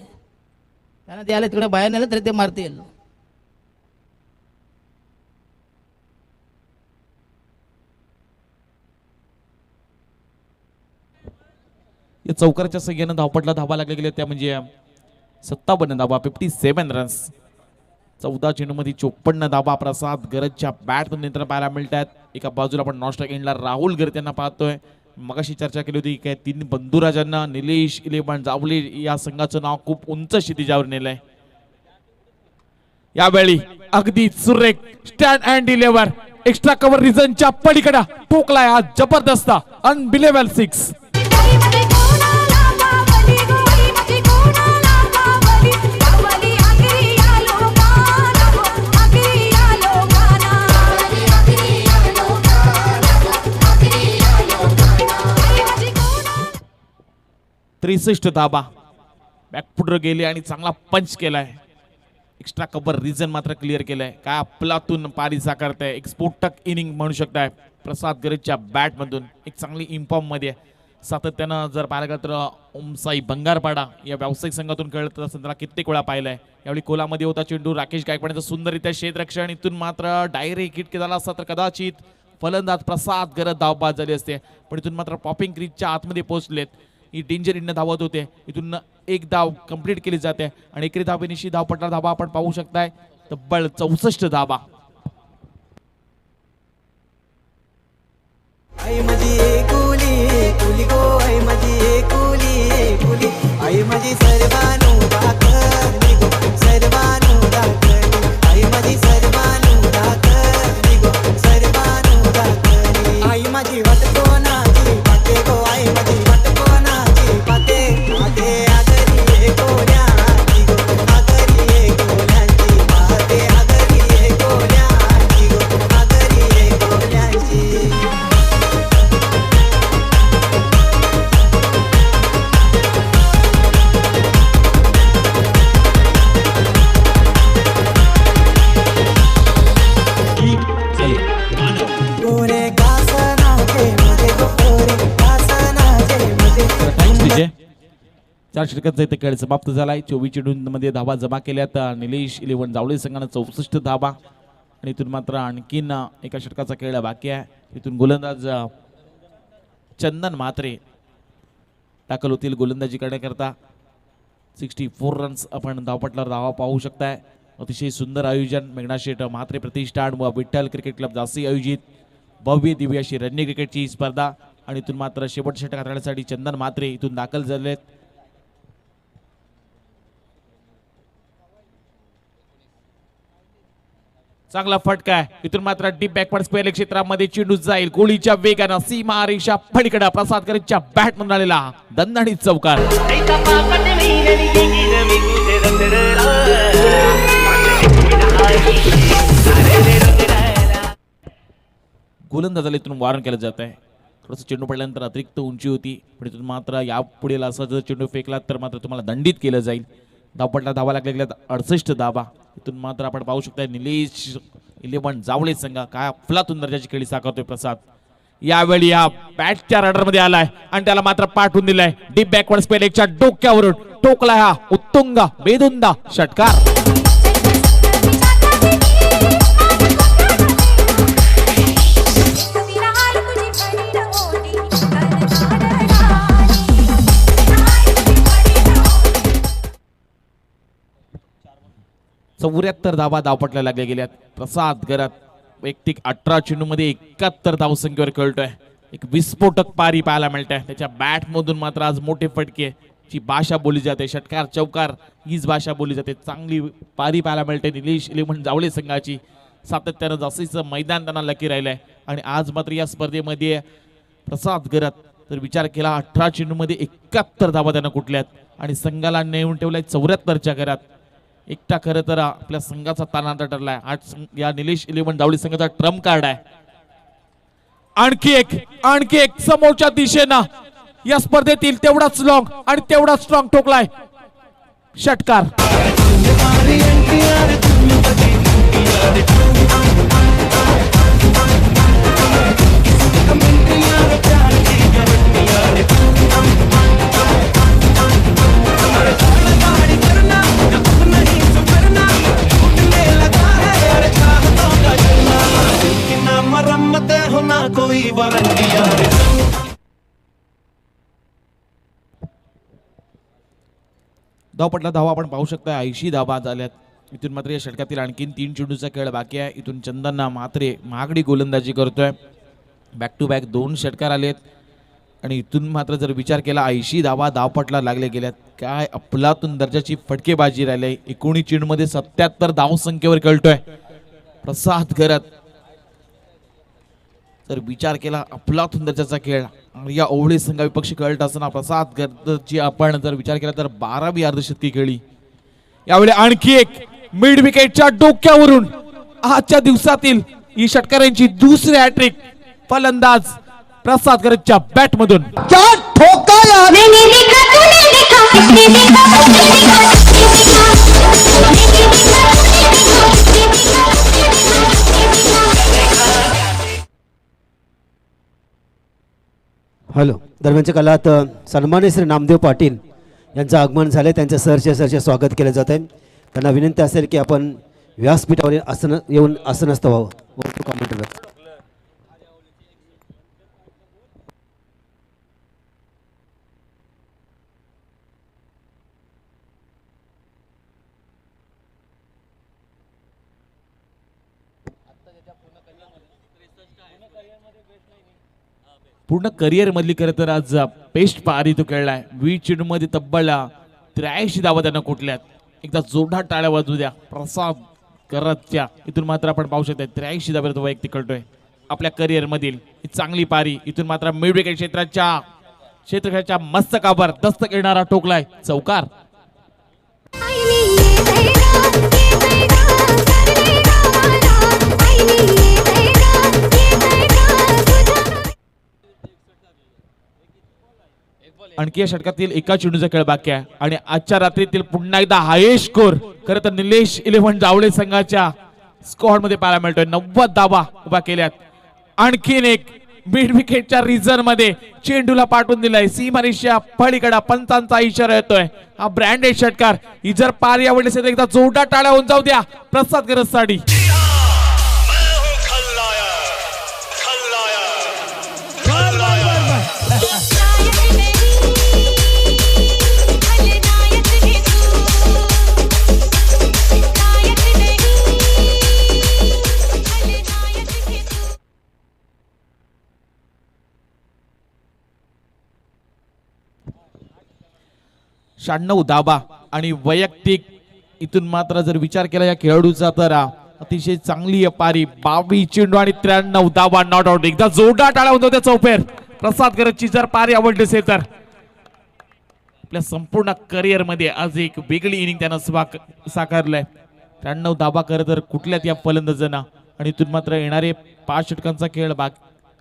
त्यांना? ते आले तिकडे बाहेर नेलं तरी ते मारतील. या चौकाराच्या संख्येनं धावपटला धावा लागल्या गेल्या त्या म्हणजे 57 धावा 57 रन्स. 14 चेंडूमध्ये 54 धावा प्रसाद गरजच्या बॅट नियंत्रण पाहायला मिळतात. एका बाजूला आपण नॉन स्ट्राईक एंडला राहुल गरत यांना पाहतोय मगाशी चर्चा केली होती की तीन बंधुराजांना निलेश इलेव्हन जावळे या संघाचं नाव खूप उंच क्षितिजावर नेलंय. यावेळी अगदी सुरेख stand and deliver extra cover रिझनच्या पलीकडे टोकलाय हा जबरदस्त अनबिलेबल 6. त्रेसष्ट धाबा बॅकफुटर गेले आणि चांगला पंच केलाय. एक्स्ट्रा कव्हर रिझन मात्र क्लिअर केलाय. काय आपलातून पारी साकारताय. एक स्फोटक इनिंग म्हणू शकताय प्रसाद गरजच्या बॅट मधून. एक चांगली इन्फॉर्म मध्ये सातत्यानं जर पाहायला गेलं तर ओमसाई बंगारपाडा या व्यावसायिक संघातून खेळत असताना त्याला कित्येक वेळा पाहिलाय. यावेळी कोलामध्ये होता चेंडू राकेश गायकवाडचं सुंदररित्या क्षेत्ररक्षण. इथून मात्र डायरेक्ट हिट झाला असता तर कदाचित फलंदाज प्रसाद गरज धावबाद झाली असते. पण इथून मात्र पॉपिंग क्रीजच्या आतमध्ये पोहोचलेत. ही डेंजर इंड धावत होते. इथून एक धाव कंप्लीट केली जाते आणि एकेरी धावेनिशी धावपटला धाबा आपण पाहू शकताय तब्बल 64 धाबा. आई माझी एकुली कुली गो आई माझी एकुली आई माझी सर्वानु दाखली गो सर्वानु दाखली आई माझी सर्वानु दाखली गो सर्वानु दाखली आई माझी वाट कोणाची पाते गो आई माझी वाट कोणाची पाते आगे आगरी गोल्याची गो आगरी गोल्याची पाते आगरी गोल्याची गो आगरी गोल्याची. चार षटकांचा इथे खेळ समाप्त झालाय. 24 चेंडूंमध्ये धावा जमा केल्यात निलेश इलेव्हन जावळे संघानं 64 धावा आणि इथून मात्र आणखीन एका षटकाचा खेळ बाकी आहे. इथून गोलंदाज चंदन म्हात्रे दाखल होतील गोलंदाजी करण्याकरता. 64 रन्स आपण धावपटला धावा पाहू शकताय. अतिशय सुंदर आयोजन मेघना शेठ म्हात्रे प्रतिष्ठान व विठ्ठल क्रिकेट क्लब जास्ती आयोजित भव्य दिव्य अशी रणजी क्रिकेटची स्पर्धा. आणि इथून मात्र शेवटच्या षटकात राहण्यासाठी चंदन म्हात्रे इथून दाखल झालेत. चांगला फटका आहे. इथून मात्र डीप बॅकवर्ड स्क्वेअर क्षेत्रामध्ये चेंडू जाईल गोळीच्या वेगानं सीमा रेषा पलीकडे प्रसाद गरजच्या बॅट मधून आलेला दणदणीत चौकार. गोलंदाजाला इथून वारण केलं जात आहे. थोडंसं चेंडू पडल्यानंतर अतिरिक्त उंची होती पण इथून मात्र यापुढे असा जर चेंडू फेकला तर मात्र तुम्हाला दंडित केलं जाईल. धावपटला धावा लागल्या 68 धावा. इथून मात्र आपण पाहू शकता निलेश इलेव्हन जावळे संघ काय अफलातून दर्जाची खेळी साकारतोय प्रसाद. यावेळी हा बॅटच्या रडर मध्ये आलाय आणि त्याला मात्र पाठवून दिलाय डीप बॅकवर्ड स्पेल एकच्या डोक्यावरून टोकलाय हा उत्तुंग बेधुंदा षटकार. चौऱ्याहत्तर धावा धावपटल्या लागल्या गेल्यात. प्रसाद गरज वैयक्तिक 18 चेंडूमध्ये 71 धावसंख्येवर खेळतोय. एक विस्फोटक पारी पाहायला मिळते. त्याच्या बॅट मधून मात्र आज मोठे फटके ची भाषा बोलली जाते. षटकार चौकार हीच भाषा बोलली जाते. चांगली पारी पाहायला मिळते निलेश इलेव्हन जावळे संघाची. सातत्यानं जास्तीचं मैदान त्यांना लकी राहिलंय आणि आज मात्र या स्पर्धेमध्ये प्रसाद गरज तर विचार केला 18 चेंडूमध्ये 71 धावा त्यांना कुठल्यात आणि संघाला नेऊन ठेवलाय 74च्या घरात. एकटा खरं तर आपल्या संघाचा तानांतर ठरलाय. या निलेश इलेव्हन जावळे संघाचा ट्रम्प कार्ड आहे. आणखी एक समोरच्या दिशेनं या स्पर्धेतील तेवढाच लॉंग आणि तेवढाच स्ट्रॉंग ठोकलाय षटकार. धावपटला धावा आपण पाहू शकता 80 धावा झाल्यात. इथून मात्र या षटकातील आणखीन 3 चेंडूचा खेळ बाकी आहे. इथून चंदन म्हात्रे महागडी गोलंदाजी करतोय. बॅक टू बॅक 2 षटकार आलेत आणि इथून मात्र जर विचार केला 80 धावा धावपटला लागले गेल्यात. काय अफलातून दर्जाची फटकेबाजी राहिली. 19 चेंडूमध्ये 77 धावसंख्येवर खेळतोय प्रसाद करत. जर विचार केला अफलातून दर्जाचा खेळ या ओवळे संघा विपक्षी खेळत असताना प्रसाद करतची आपण जर विचार केला तर 12वी अर्धशतकी खेळी. यावेळी आणखी एक मिड विकेटच्या डोक्यावरून आजच्या दिवसातील ही षटकारांची दुसरी हॅट्रिक. फलंदाज प्रसाद करतच्या बॅट मधून हॅलो. दरम्यानच्या काळात सन्मान्य श्री नामदेव पाटील यांचं आगमन झाले. त्यांचं सरचे स्वागत केलं जात आहे. त्यांना विनंती असेल की आपण व्यासपीठावर येऊन आसनस्थ व्हावं. कॉमेंटर पूर्ण करिअर मधली खरं तर आज बेस्ट पारी तो खेळलाय. 20 चेंडू मध्ये तब्बल 83 धावा त्यांना कुठल्यात. एकदा जोरदार टाळ्या वाजू द्या प्रसाद करतच्या. इथून मात्र आपण पाहू शकतो 83 धाब्यावर तो वैयक्तिक खेळतोय आपल्या करिअर मधील ही चांगली पारी. इथून मात्र मिड विकेट क्षेत्राच्या मस्तकावर दस्तक येणारा टोकलाय चौकार. आणखी या षटकातील एका चेंडूचा खेळ बाकी आहे आणि आजच्या रात्रीतील पुन्हा एकदा हायेस्ट स्कोर खरं तर निलेश 11 जावळे संघाच्या स्क्वॉड मध्ये पाहायला मिळतोय. 90 धावा उभा केल्यात. आणखीन एक मिड विकेटच्या रिझन मध्ये चेंडूला पाठवून दिलाय सीमारेषा पलीकडा. पंचांचा इशारा येतोय. हा ब्रँडेड षटकार. ही जर पारी आवडली असेल तर एकदा जोरदार टाळ्या होऊन जाऊ द्या प्रसाद करतसाठी. शहाण्णव धाबा आणि वैयक्तिक. इथून मात्र जर विचार केला या खेळाडूचा तर अतिशय चांगली पारी. 22 चेंडू आणि 93 धाबा नॉट आउट. एकदा जोरदार टाळ्या होतो त्या चौफेर प्रसाद करतची जर पारी आवडली असेल तर. आपल्या संपूर्ण करिअर मध्ये आज एक वेगळी इनिंग त्यानं साकारलंय. 93 धाबा खरं तर कुठल्यात या फलंदाजांना. आणि इथून मात्र येणारे 5 षटकांचा खेळ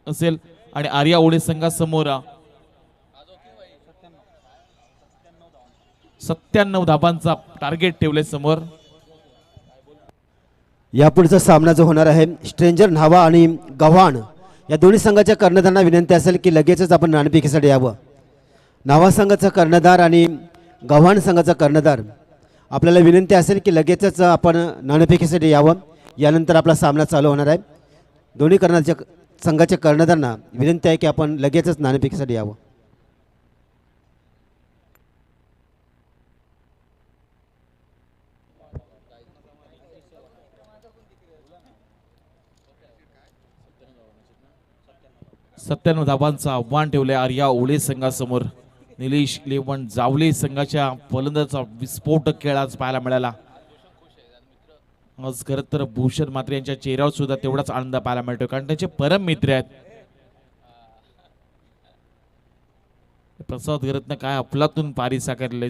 असेल आणि आर्या ओळे संघासमोर 97 धाबांचा टार्गेट ठेवले समोर. यापुढचा सामना जो होणार आहे स्ट्रेंजर न्हावा आणि गव्हाण या दोन्ही संघाच्या कर्णधारांना विनंती असेल की लगेचच आपण नाणेफेकीसाठी यावं. न्हावा संघाचा कर्णधार आणि गव्हाण संघाचा कर्णधार आपल्याला विनंती असेल की लगेचच आपण नाणेफेकीसाठी यावं. यानंतर आपला सामना चालू होणार आहे. दोन्ही संघाच्या कर्णधारांना विनंती आहे की आपण लगेचच नाणेफेकीसाठी यावं. सत्त्याण्णव धाबांचं आव्हान ठेवलंय आर्या ओळे संघासमोर. निलेश 11 जावले संघाच्या फलंदाजाचा विस्फोटक खेळ आज पाहायला मिळाला. आज खरं तर भूषण मात्रे यांच्या चेहऱ्यावर सुद्धा तेवढाच आनंद पाहायला मिळतो कारण त्यांचे परम मित्र आहेत. प्रसाद करतनं काय अफलातून पारी साकारले.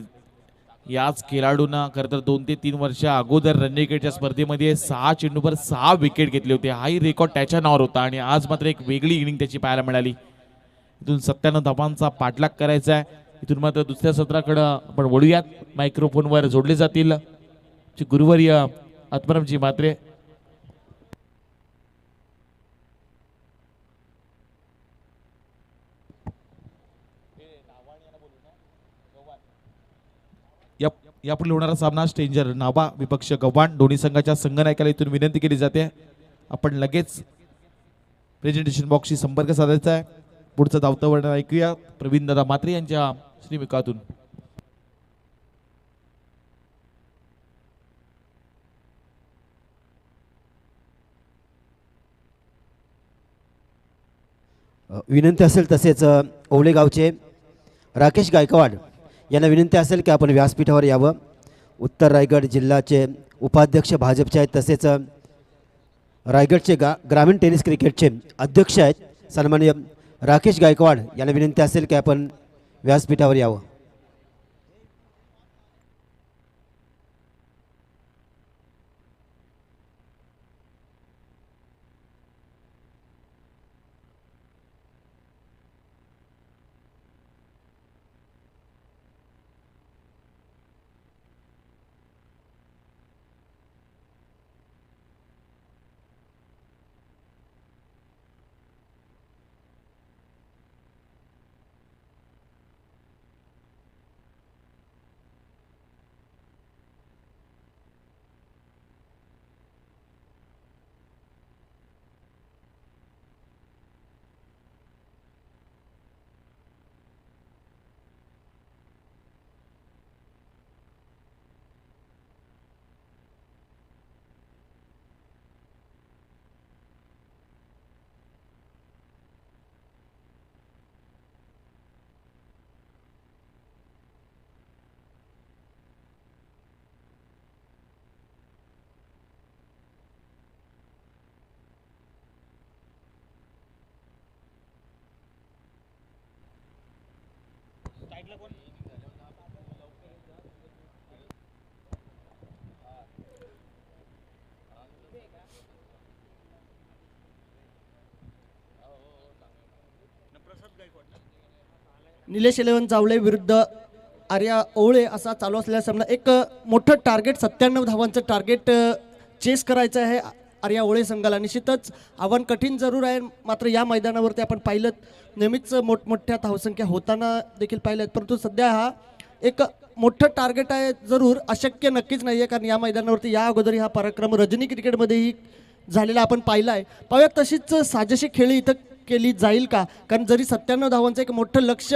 याच खेळाडूंना खरं तर 2 ते 3 वर्ष अगोदर रन क्रिकेटच्या स्पर्धेमध्ये 6 चेंडूवर 6 विकेट घेतले होते. हाही रेकॉर्ड त्याच्या नावावर होता आणि आज मात्र एक वेगळी इनिंग त्याची पाहायला मिळाली. इथून 97 धाबांचा पाठलाग करायचा आहे. इथून मात्र दुसऱ्या सत्राकडे आपण वळूयात. मायक्रोफोनवर जोडले जातील गुरुवर्य आत्मारामजी म्हात्रे. यापुढे होणारा सामना स्ट्रेंजर न्हावा विपक्ष गव्हाण. दोन्ही संघाच्या संघनायकाला इथून विनंती केली जाते आपण लगेच प्रेझेंटेशन बॉक्सशी संपर्क साधायचा आहे. पुढचं धावतं वर्णन ऐकूया प्रवीण दादा म्हात्रे यांच्या श्रीमुखातून. विनंती असेल तसेच ओवळे गावचे राकेश गायकवाड यांना विनंती असेल की आपण व्यासपीठावर यावं. उत्तर रायगड जिल्ह्याचे उपाध्यक्ष भाजपचे आहेत तसेच रायगडचे ग्रामीण टेनिस क्रिकेटचे अध्यक्ष आहेत सन्माननीय राकेश गायकवाड यांना विनंती असेल की आपण व्यासपीठावर यावं. निलेश इलेव्हन जावळे विरुद्ध आर्या ओवळे असा चालू असलेला सामना. एक मोठं टार्गेट 97 धावांचं टार्गेट चेस करायचं आहे आर्या ओवळे संघाला. निश्चितच आव्हान कठीण जरूर आहे, मात्र या मैदानावरती आपण पाहिलं नेहमीच मोठमोठ्या धावसंख्या होताना देखील पाहिल्यात, परंतु सध्या हा एक मोठं टार्गेट आहे. जरूर अशक्य नक्कीच नाही आहे, कारण या मैदानावरती या अगोदर हा पराक्रम रजनी क्रिकेटमध्येही झालेला आपण पाहिला आहे. पाहूयात तशीच साजेशी खेळी इथं केली जाईल का, कारण जरी 97 धावांचं एक मोठं लक्ष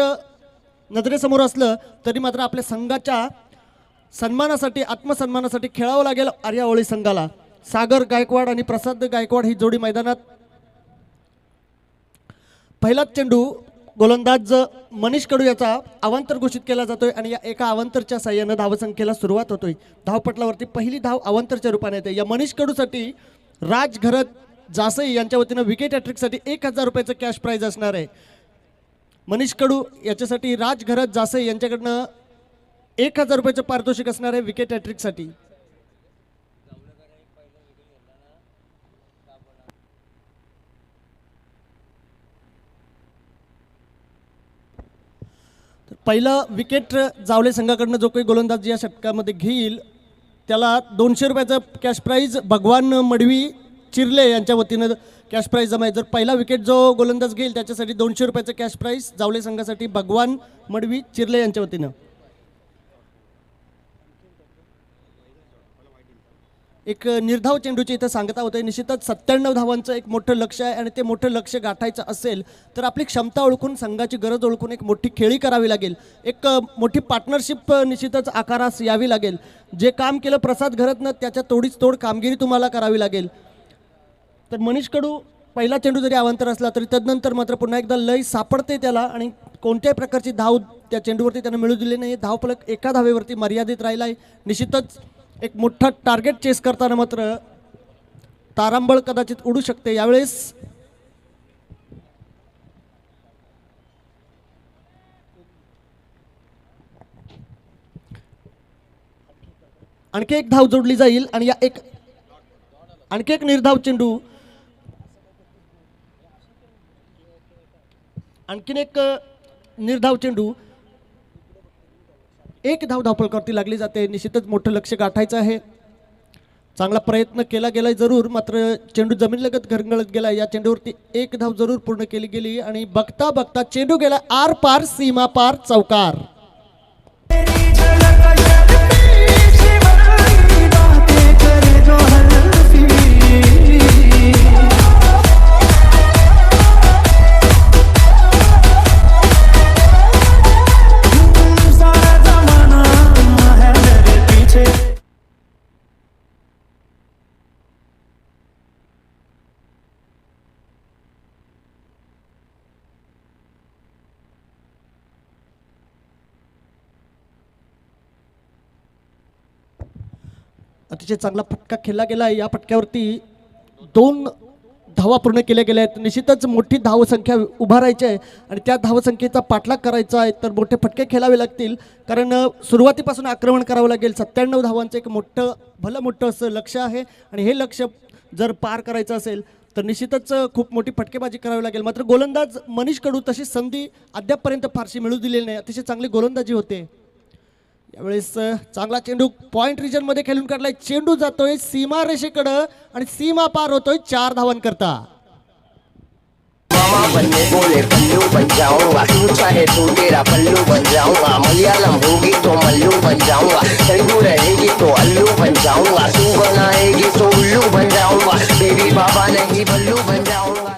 नजरेसमोर असलं तरी मात्र आपल्या संघाच्या सन्मानासाठी आत्मसन्मानासाठी खेळावं लागेल आर्या ओवळे संघाला. सागर गायकवाड आणि प्रसाद गायकवाड ही जोडी मैदानात. पहिलाच चेंडू गोलंदाज मनीष कडू याचा अवांतर घोषित केला जातोय आणि या एका अवांतरच्या साह्यानं धावसंख्येला सुरुवात होतोय. धावपटलावरती पहिली धाव अवांतरच्या रूपाने येते. या मनीष कडूसाठी राज घरत जासई यांच्या वतीनं विकेट हॅट्रिकसाठी 1000 रुपयाचं कॅश प्राइज असणार आहे. मनीष कडू याच्यासाठी राज घरत जासई यांच्याकडनं 1000 रुपयाचं पारितोषिक असणार आहे विकेट हॅट्रिकसाठी. पहिलं विकेट जावले संघाकडनं जो काही गोलंदाज या षटकामध्ये घेईल त्याला 200 रुपयाचं कॅश प्राइज भगवान मडवी चिरले यांच्या वतीनं कॅश प्राइज जमा आहे. जर पहिला विकेट जो गोलंदाज घेईल त्याच्यासाठी 200 रुपयाचं कॅश प्राइज जावले संघासाठी भगवान मडवी चिरले यांच्या वतीनं. एक निर्धाव चेंडूची इथं सांगता होते. निश्चितच 97 धावांचं एक मोठं लक्ष आहे आणि ते मोठं लक्ष गाठायचं असेल तर आपली क्षमता ओळखून संघाची गरज ओळखून एक मोठी खेळी करावी लागेल. एक मोठी पार्टनरशिप निश्चितच आकारास यावी लागेल. जे काम केलं प्रसाद घरतनं त्याच्या तोडीच तोड कामगिरी तुम्हाला करावी लागेल. तर मनीष कडू पहिला चेंडू जरी अवांतर असला तरी तदनंतर मात्र पुन्हा एकदा लय सापडते त्याला आणि कोणत्याही प्रकारची धाव त्या चेंडूवरती त्यानं मिळू दिली नाही. धावफलक एका धावेवरती मर्यादित राहिला आहे. निश्चितच एक मोठा टार्गेट चेस करताना मात्र तारांबळ कदाचित उडू शकते. यावेळेस आणखी एक धाव जोडली जाईल आणि या आणखी एक निर्धाव चेंडू आणखीन एक निर्धाव चेंडू एक धाव धावपळकावरती लागली जाते. निश्चितच मोठं लक्ष गाठायचं आहे. चांगला प्रयत्न केला गेलाय जरूर, मात्र चेंडू जमिनीलगत घरंगळत गेला. या चेंडूवरती एक धाव जरूर पूर्ण केली गेली आणि बघता बघता चेंडू गेला आर पार सीमा पार चौकार. अतिशय चांगला फटका खेळला गेला आहे. या फटक्यावरती 2 धावा पूर्ण केल्या गेल्या आहेत. निश्चितच मोठी धावसंख्या उभारायची आहे आणि त्या धावसंख्येचा पाठलाग करायचा आहे तर मोठे फटके खेळावे लागतील, कारण सुरुवातीपासून आक्रमण करावं लागेल. 97 धावांचं एक भलं मोठं असं लक्ष आहे आणि हे लक्ष जर पार करायचं असेल तर निश्चितच खूप मोठी फटकेबाजी करावी लागेल. मात्र गोलंदाज मनीष कडू तशी संधी अद्यापपर्यंत फारशी मिळू दिलेली नाही. अतिशय चांगली गोलंदाजी होते. यावेळेस चांगला चेंडू पॉइंट रिजनमध्ये खेळून काढलाय. चेंडू जातोय सीमा रेषेकडं आणि सीमा पार होतोय 4 धावांकरता. मामा बनने बोले पल्लू बन जाऊंगा, तू चाहे तो तेरा पल्लू बन जाऊंगा, मलयालम होगी तो मल्लू बन जाऊंगा, तेलुगु रहेगी तो अल्लू बन जाऊंगा, तू बनाएगी तो उल्लू बन जाऊंगा, बेबी बाबा नहीं बल्लू बन जाऊंगा.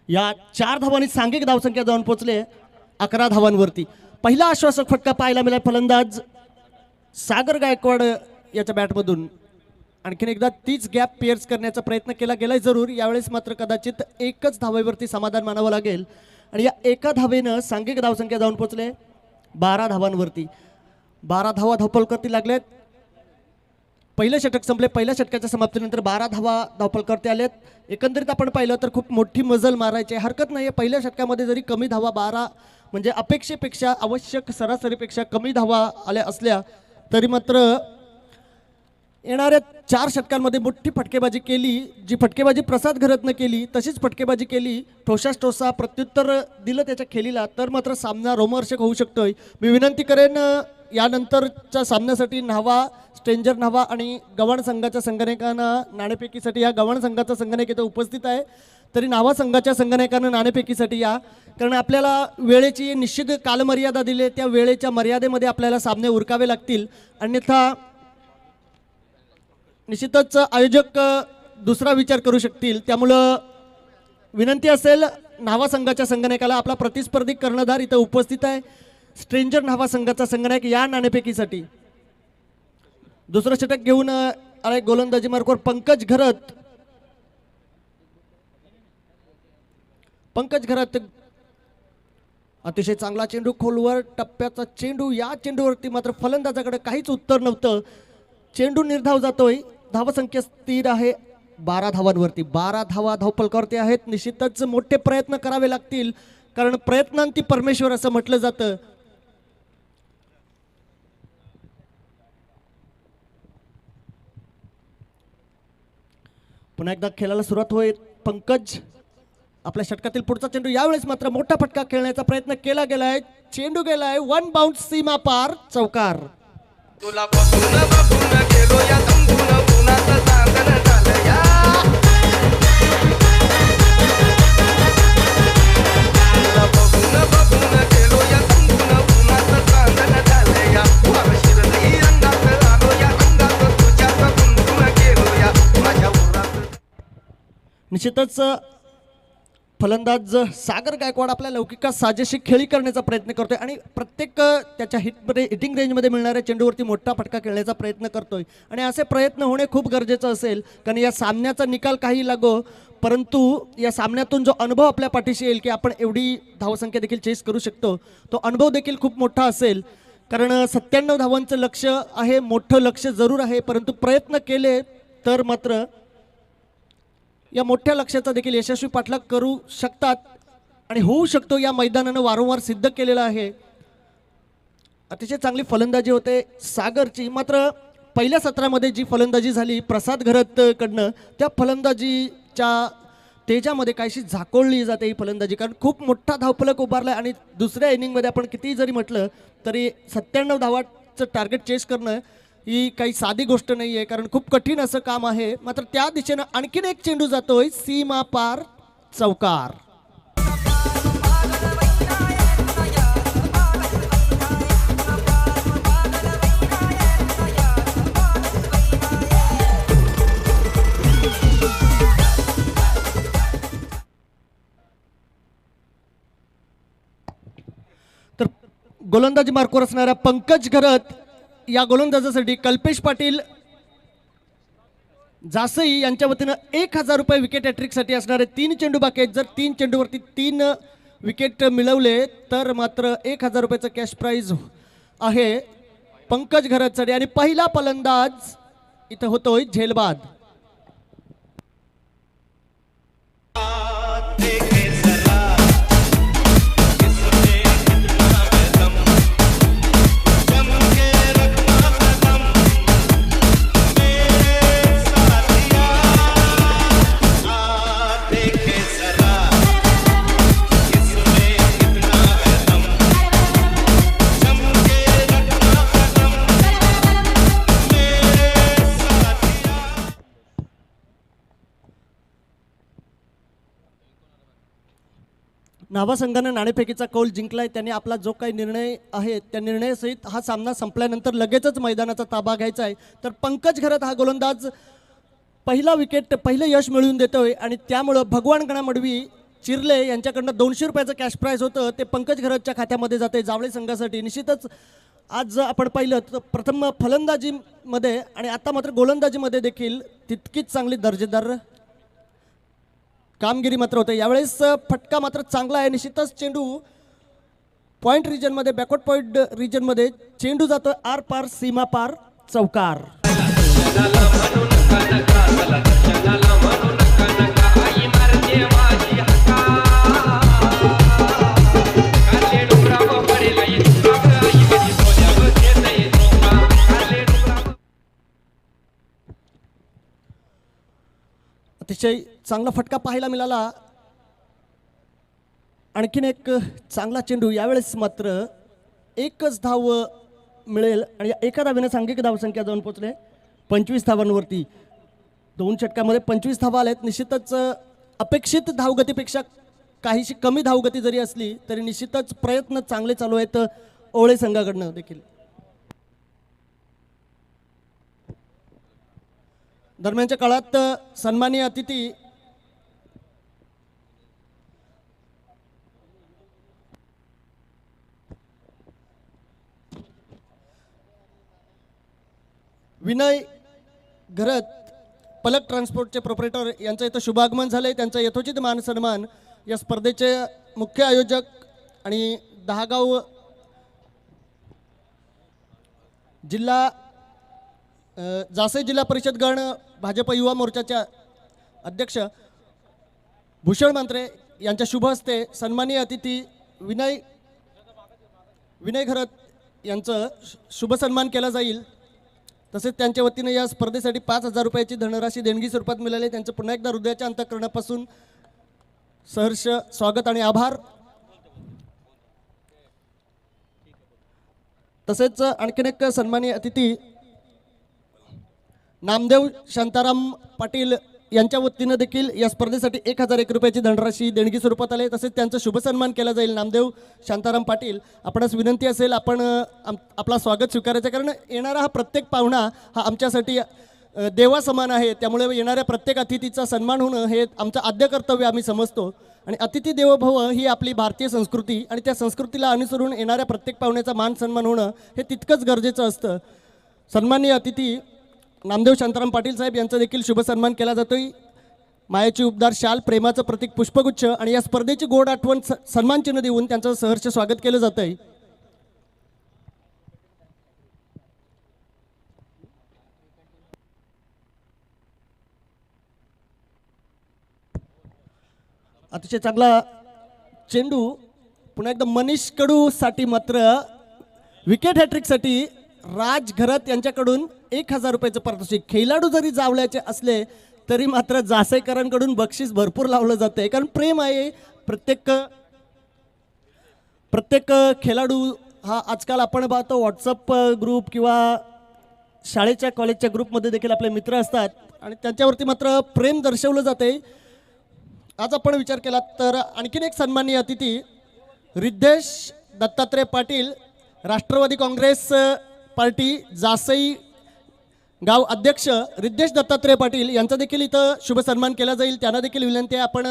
या 4 धावांनी सांघिक धावसंख्या जाऊन पोहोचले 11 धावांवरती. पहिला आश्वासक फटका पाहायला मिळाला फलंदाज सागर गायकवाड याच्या बॅटमधून. आणखीन एकदा तीच गॅप पेअर्स करण्याचा प्रयत्न केला गेलाय जरूर. यावेळेस मात्र कदाचित एकच धावेवरती समाधान मानावं लागेल आणि या एका धावेनं सांघिक धावसंख्या जाऊन पोहोचले 12 धावांवरती. 12 धावा धावपलकरती लागलेत. पहिलं षटक संपले. पहिल्या षटकाच्या समाप्तीनंतर 12 धावा धावपलकरती आलेत. एकंदरीत आपण पाहिलं तर खूप मोठी मजल मारायची हरकत नाही. पहिल्या षटकामध्ये जरी कमी धावा 12 म्हणजे अपेक्षेपेक्षा आवश्यक सरासरीपेक्षा कमी धावा आल्या असल्या तरी मात्र येणाऱ्या 4 षटकांमध्ये मोठी फटकेबाजी केली. जी फटकेबाजी प्रसाद घरतनं केली तशीच फटकेबाजी केली, ठोसा प्रत्युत्तर दिलं त्याच्या खेळीला, तर मात्र सामना रोमहर्षक होऊ शकतोय. मी विनंती करेन यानंतरच्या सामन्यासाठी न्हावा, स्ट्रेंजर न्हावा आणि गव्हाण संघाच्या संघनायकांना नाणेफेकीसाठी या. गव्हाण संघाचा संघनायक इथं उपस्थित आहे तरी न्हावा संघाच्या संघनायकांना नाणेफेकीसाठी या, कारण आपल्याला वेळेची निश्चित कालमर्यादा दिली आहे. त्या वेळेच्या मर्यादेमध्ये आपल्याला सामने उरकावे लागतील, अन्यथा निश्चितच आयोजक दुसरा विचार करू शकतील. त्यामुळं विनंती असेल न्हावा संघाच्या संघनायकाला, आपला प्रतिस्पर्धी कर्णधार इथं उपस्थित आहे. स्ट्रेंजर न्हावा संघाचा संघनायक या नाणेफेकीसाठी. दुसरं षटक घेऊन आलाय गोलंदाजी मार्कवर पंकज घरत. पंकज घरत अतिशय चांगला चेंडू, खोलवर टप्प्याचा चेंडू. या चेंडूवरती मात्र फलंदाजाकडे काहीच उत्तर नव्हतं. चेंडू निर्धाव जातोय. धावसंख्या स्थिर आहे 12 धावांवरती. 12 धावा धावपलकावरती आहेत. निश्चितच मोठे प्रयत्न करावे लागतील, कारण प्रयत्नांती परमेश्वर असं म्हटलं जातं. पुन्हा एकदा खेळायला सुरुवात होईल. पंकज आपल्या षटकातील पुढचा चेंडू. यावेळेस मात्र मोठा फटका खेळण्याचा प्रयत्न केला गेलाय. चेंडू गेलाय 1 बाउंस सीमा पार, चौकार. तुला बघून बघून गेलो या तंबून, पुन्हाचं चांदण झालं या. तुला बघून बघून गेलो या तंबून, पुन्हाचं चांदण झालं या. शिरली रंगात आलो या रंगात, तुझ्यात गुंतून गेलो या माझ्या उरात. निश्चितच फलंदाज सागर गायकवाड आपल्या लौकिका साजेशी खेळी करण्याचा प्रयत्न करतोय आणि प्रत्येक त्याच्या हिटिंग रेंजमध्ये मिळणाऱ्या चेंडूवरती मोठा फटका खेळण्याचा प्रयत्न करतोय. आणि असे प्रयत्न होणे खूप गरजेचं असेल, कारण या सामन्याचा निकाल काही लागो, परंतु या सामन्यातून जो अनुभव आपल्या पाठीशी येईल की आपण एवढी धावसंख्या देखील चेस करू शकतो, तो अनुभव देखील खूप मोठा असेल. कारण 97 धावांचं लक्ष आहे, मोठं लक्ष जरूर आहे, परंतु प्रयत्न केले तर मात्र या मोठ्या लक्ष्याचा देखील यशस्वी पाठलाग करू शकतात आणि होऊ शकतो. या मैदानानं वारंवार सिद्ध केलेलं आहे. अतिशय चांगली फलंदाजी होते सागरची. मात्र पहिल्या सत्रामध्ये जी फलंदाजी झाली प्रसाद घरत कडनं, त्या फलंदाजीच्या तेजामध्ये काहीशी झाकोळली जाते ही फलंदाजी, कारण खूप मोठा धावफलक उभारला आणि दुसऱ्या इनिंगमध्ये आपण कितीही जरी म्हटलं तरी 97 धावाचं टार्गेट चेस करणं ही काही साधी गोष्ट नाही आहे, कारण खूप कठीण असं काम आहे. मात्र त्या दिशेनं आणखीन एक चेंडू जातोय सीमा पार, चौकार. तर गोलंदाजी मार्कवर असणाऱ्या पंकज घरत या गोलंदाजासाठी कल्पेश पाटील जासई यांच्या वतीनं 1000 रुपये विकेट हॅट्रिकसाठी असणारे 3 चेंडू बाकी आहेत. जर 3 चेंडूवरती 3 विकेट मिळवले तर मात्र 1000 रुपयाचं कॅश प्राईज आहे पंकज घरतचडे आणि पहिला फलंदाज इथं होतोय झेलबाद. नावा संघानं नाणेफेकीचा कौल जिंकलाय. त्यांनी आपला जो काही निर्णय आहे त्या निर्णयासहित हा सामना संपल्यानंतर लगेचच मैदानाचा ताबा घ्यायचा आहे. तर पंकज घरत हा गोलंदाज पहिलं यश मिळवून देतोय आणि त्यामुळं भगवान गणामडवी चिरले यांच्याकडनं 200 रुपयाचं कॅश प्राइज होतं ते पंकज घरतच्या खात्यामध्ये जाते जावळे संघासाठी. निश्चितच आज आपण पाहिलं तर प्रथम फलंदाजीमध्ये आणि आता मात्र गोलंदाजीमध्ये देखील तितकीच चांगली दर्जेदार कामगिरी मात्र होते. यावेळेस फटका मात्र चांगला आहे. निश्चितच चेंडू पॉईंट रिजनमध्ये बॅकवर्ड पॉईंट रिजनमध्ये चेंडू जातो आर पार सीमा पार चौकार. अतिशय चांगला फटका पाहायला मिळाला. आणखीन एक चांगला चेंडू. यावेळेस मात्र एकच धाव मिळेल आणि एका धावेनं सांघिक धावसंख्या जाऊन पोहोचले 25 धावांवरती. 2 षटकामध्ये 25 धावा आल्यात. निश्चितच अपेक्षित धावगतीपेक्षा काहीशी कमी धावगती जरी असली तरी निश्चितच प्रयत्न चांगले चालू आहेत ओळे संघाकडनं देखील. दरम्यानच्या काळात सन्माननीय अतिथी विनय घरत पलक ट्रान्सपोर्टचे प्रोपरेटर यांचं इथं शुभागमन झालंय. त्यांचं यथोचित मान सन्मान या स्पर्धेचे मुख्य आयोजक आणि दहागाव जासे जिल्हा परिषद गण भाजप युवा मोर्चाच्या अध्यक्ष भूषण मांत्रे यांच्या शुभ हस्ते सन्माननीय अतिथी विनय घरत यांचं शुभ सन्मान केला जाईल. तसेच त्यांच्या वतीने या स्पर्धेसाठी 5,000 रुपयाची धनराशी देणगी स्वरूपात मिळाली. त्यांचं पुन्हा एकदा हृदयाच्या अंतःकरणापासून सहर्ष स्वागत आणि आभार. तसेच आणखीन एक सन्माननीय अतिथी नामदेव शांताराम पाटील यांच्या वतीनं देखील या स्पर्धेसाठी 1,001 रुपयाची धनराशी देणगी स्वरूपात आले. तसेच त्यांचा शुभ सन्मान केला जाईल. नामदेव शांताराम पाटील आपणास विनंती असेल आपण आपला स्वागत स्वीकारायचं, कारण येणारा हा प्रत्येक पाहुणा हा आमच्यासाठी देवा समान आहे. त्यामुळे येणाऱ्या प्रत्येक अतिथीचा सन्मान होणं हे आमचं आद्य कर्तव्य आम्ही समजतो. आणि अतिथी देवो भव ही आपली भारतीय संस्कृती आणि त्या संस्कृतीला अनुसरून येणाऱ्या प्रत्येक पाहुण्याचा मान सन्मान होणं हे तितकंच गरजेचं असतं. सन्माननीय अतिथी नामदेव शांताराम पाटील साहेब यांचा देखील शुभ सन्मान केला जातोय. मायाची उपदार शाल, प्रेमाचं प्रतीक पुष्पगुच्छ आणि या स्पर्धेची गोड आठवण सन्मान चिन्ह देऊन त्यांचं सहर्ष स्वागत केलं जात आहे. अतिशय चांगला चेंडू पुन्हा एकदा मनीष कडू साठी मात्र विकेट हॅट्रिकसाठी राज घरत यांच्याकडून 1,000 रुपयाचं पारितोषिक. खेळाडू जरी जावल्याचे असले तरी मात्र जासेकरांकडून बक्षीस भरपूर लावलं जाते, कारण प्रेम आहे. प्रत्येक खेळाडू हा आजकाल आपण पाहतो व्हॉट्सअप ग्रुप किंवा शाळेच्या कॉलेजच्या ग्रुपमध्ये देखील आपले मित्र असतात आणि त्यांच्यावरती मात्र प्रेम दर्शवलं जाते. आज आपण विचार केला तर आणखीन एक सन्माननीय अतिथी रिद्धेश दत्तात्रय पाटील, राष्ट्रवादी काँग्रेस पार्टी जासई गाव अध्यक्ष रिद्धेश दत्तात्रय पाटील यांचा देखील इथं शुभ सन्मान केला जाईल. त्यांना देखील विनंती आहे आपण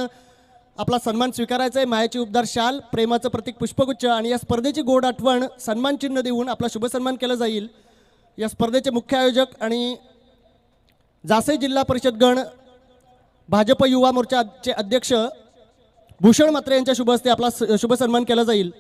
आपला सन्मान स्वीकारायचा आहे. मायाची उपदार शाल, प्रेमाचं प्रतीक पुष्पगुच्छ आणि या स्पर्धेची गोड आठवण सन्मान चिन्ह देऊन आपला शुभ सन्मान केला जाईल. या स्पर्धेचे मुख्य आयोजक आणि जासई जिल्हा परिषद गण भाजप युवा मोर्चाचे अध्यक्ष भूषण मात्रे यांच्या शुभ हस्ते आपला शुभ सन्मान केला जाईल.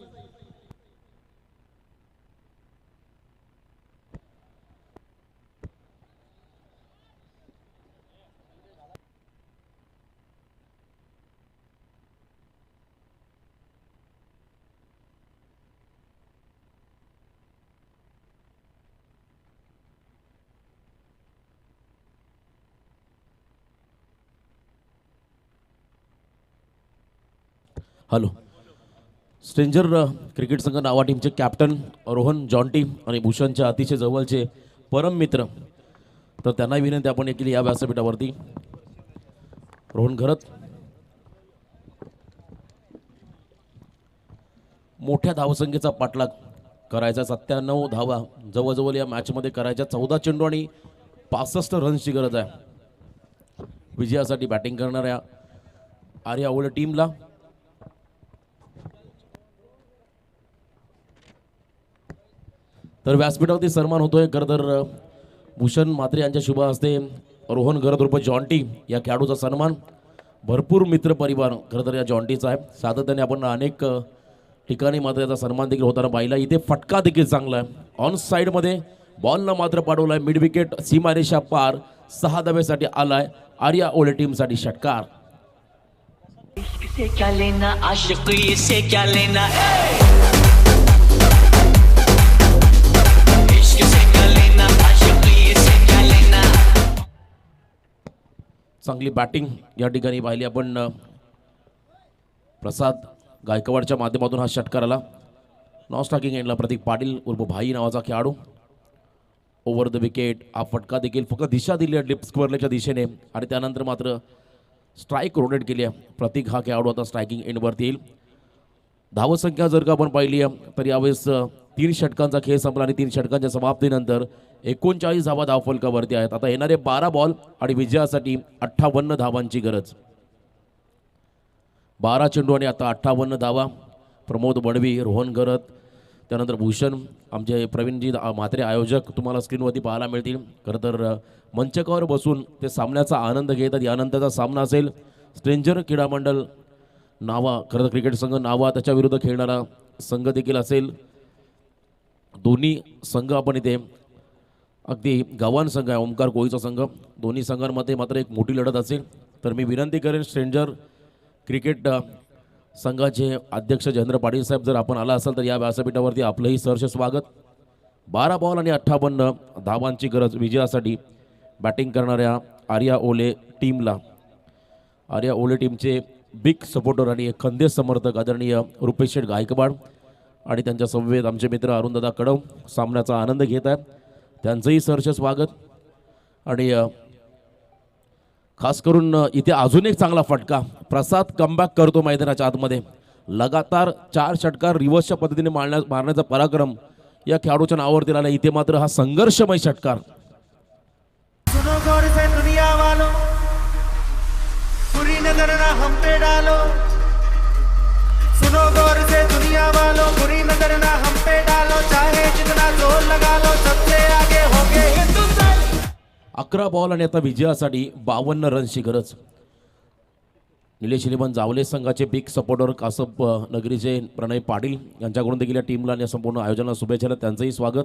हॅलो. स्ट्रेंजर क्रिकेट संघ नावा टीमचे कॅप्टन रोहन जॉन्टी आणि भूषणचे अतिशय जवळचे परम मित्र, तर त्यांना विनंती आपण केली या व्यासपीठावरती. रोहन घरत मोठ्या धावसंख्येचा पाठलाग करायचा, 97 धावा जवळजवळ या मॅचमध्ये करायच्या, 14 चेंडू आणि 65 रन्सची गरज आहे विजयासाठी बॅटिंग करणाऱ्या आर्या ओळे टीमला. तर व्यासपीठावरती सन्मान होतोय खरं तर भूषण म्हात्रे यांच्या शुभ हस्ते रोहन गरद उर्फ जॉन्टी या खेळाडूचा सन्मान. भरपूर मित्र परिवार खरं तर या जॉन्टीचा आहे. सातत्याने आपण अनेक ठिकाणी मात्र याचा सन्मान देखील होताना पाहिला. इथे फटका देखील चांगला आहे, ऑन साईडमध्ये बॉलनं मात्र पाडवलाय मिड विकेट, सीमारेषा पार, 6 धाब्यासाठी आलाय आर्या ओळे टीमसाठी षटकार. से क्या लेना आशिक से क्या लेना, इश्क से क्या लेना आशिक से क्या लेना. चांगली बॅटिंग या ठिकाणी पाहिली आपण. प्रसाद गायकवाडच्या माध्यमातून हा षटकार आला. नॉन स्ट्रायकिंग एंडला प्रतीक पाटील उर्फ भाई नावाचा खेळाडू. ओव्हर द विकेट हा फटका देखील फक्त दिशा दिली आहे लिप स्क्वेअरच्या दिशेने आणि त्यानंतर मात्र स्ट्राईक रोटेट केली आहे. प्रतीक हा खेळाडू आता स्ट्रायकिंग एंडवरती येईल. धावसंख्या जर का आपण पाहिली आहे तर यावेळेस 3 षटकांचा खेळ संपला आणि 3 षटकांच्या समाप्तीनंतर 39 धावा धावफलकावरती आहेत. आता येणारे 12 बॉल आणि विजयासाठी 58 धावांची गरज. 12 चेंडू आणि आता 58 धावा. प्रमोद बडवी, रोहन गरत, त्यानंतर भूषण, आमचे प्रवीणजी म्हात्रे आयोजक तुम्हाला स्क्रीनवरती पाहायला मिळतील. खरं तर मंचकावर बसून ते सामन्याचा आनंद घेतात. यानंतरचा सामना असेल स्ट्रेंजर क्रीडा मंडळ नावा, खरं तर क्रिकेट संघ नावा त्याच्या विरुद्ध खेळणारा संघ देखील असेल. दोन्ही संघ आपण इथे अगदी गव्हाण संघ आहे, ओमकार कोळीचा संघ. दोन्ही संघांमध्ये मात्र एक मोठी लढत असेल. तर मी विनंती करेन स्ट्रेंजर क्रिकेट संघाचे अध्यक्ष जयेंद्र पाटील साहेब, जर आपण आला असाल तर या व्यासपीठावरती आपलंही सहर्ष स्वागत. 12 बॉल आणि 58 धावांची गरज विजयासाठी बॅटिंग करणाऱ्या आर्या ओले टीमला. आर्या ओले टीमचे बिग सपोर्टर आणि खंदे समर्थक आदरणीय रुपेश शेठ गायकवाड आणि त्यांच्या समवेत आमचे मित्र अरुणदादा कडव सामन्याचा आनंद घेत आहेत. त्यांचंही सहर्ष स्वागत. आणि खास करून इथे अजून एक चांगला फटका, प्रसाद कमबॅक करतो मैदानाच्या आतमध्ये. लगातार 4 षटकार रिव्हर्सच्या पद्धतीने मारण्याचा पराक्रम या खेळाडूच्या नावावरती आला. इथे मात्र हा संघर्षमय षटकार. सुनो गौर से दुनिया वालों, बुरी नजर ना हम पे डालो. सुनो गौर से दुनिया वालों, बुरी नजर ना हम पे डालो. चाहे जितना जोर लगा लो, सबसे आगे होंगे हिंदुस्तान. 11 बॉल आणि आता विजयासाठी 52 रन्सची गरज. निलेश इलेवन जावले संघाचे बिग सपोर्टर कासप नगरीचे प्रणय पाटील यांच्याकडून देखील या टीमला आणि संपूर्ण आयोजनाला शुभेच्छा. त्यांचंही स्वागत.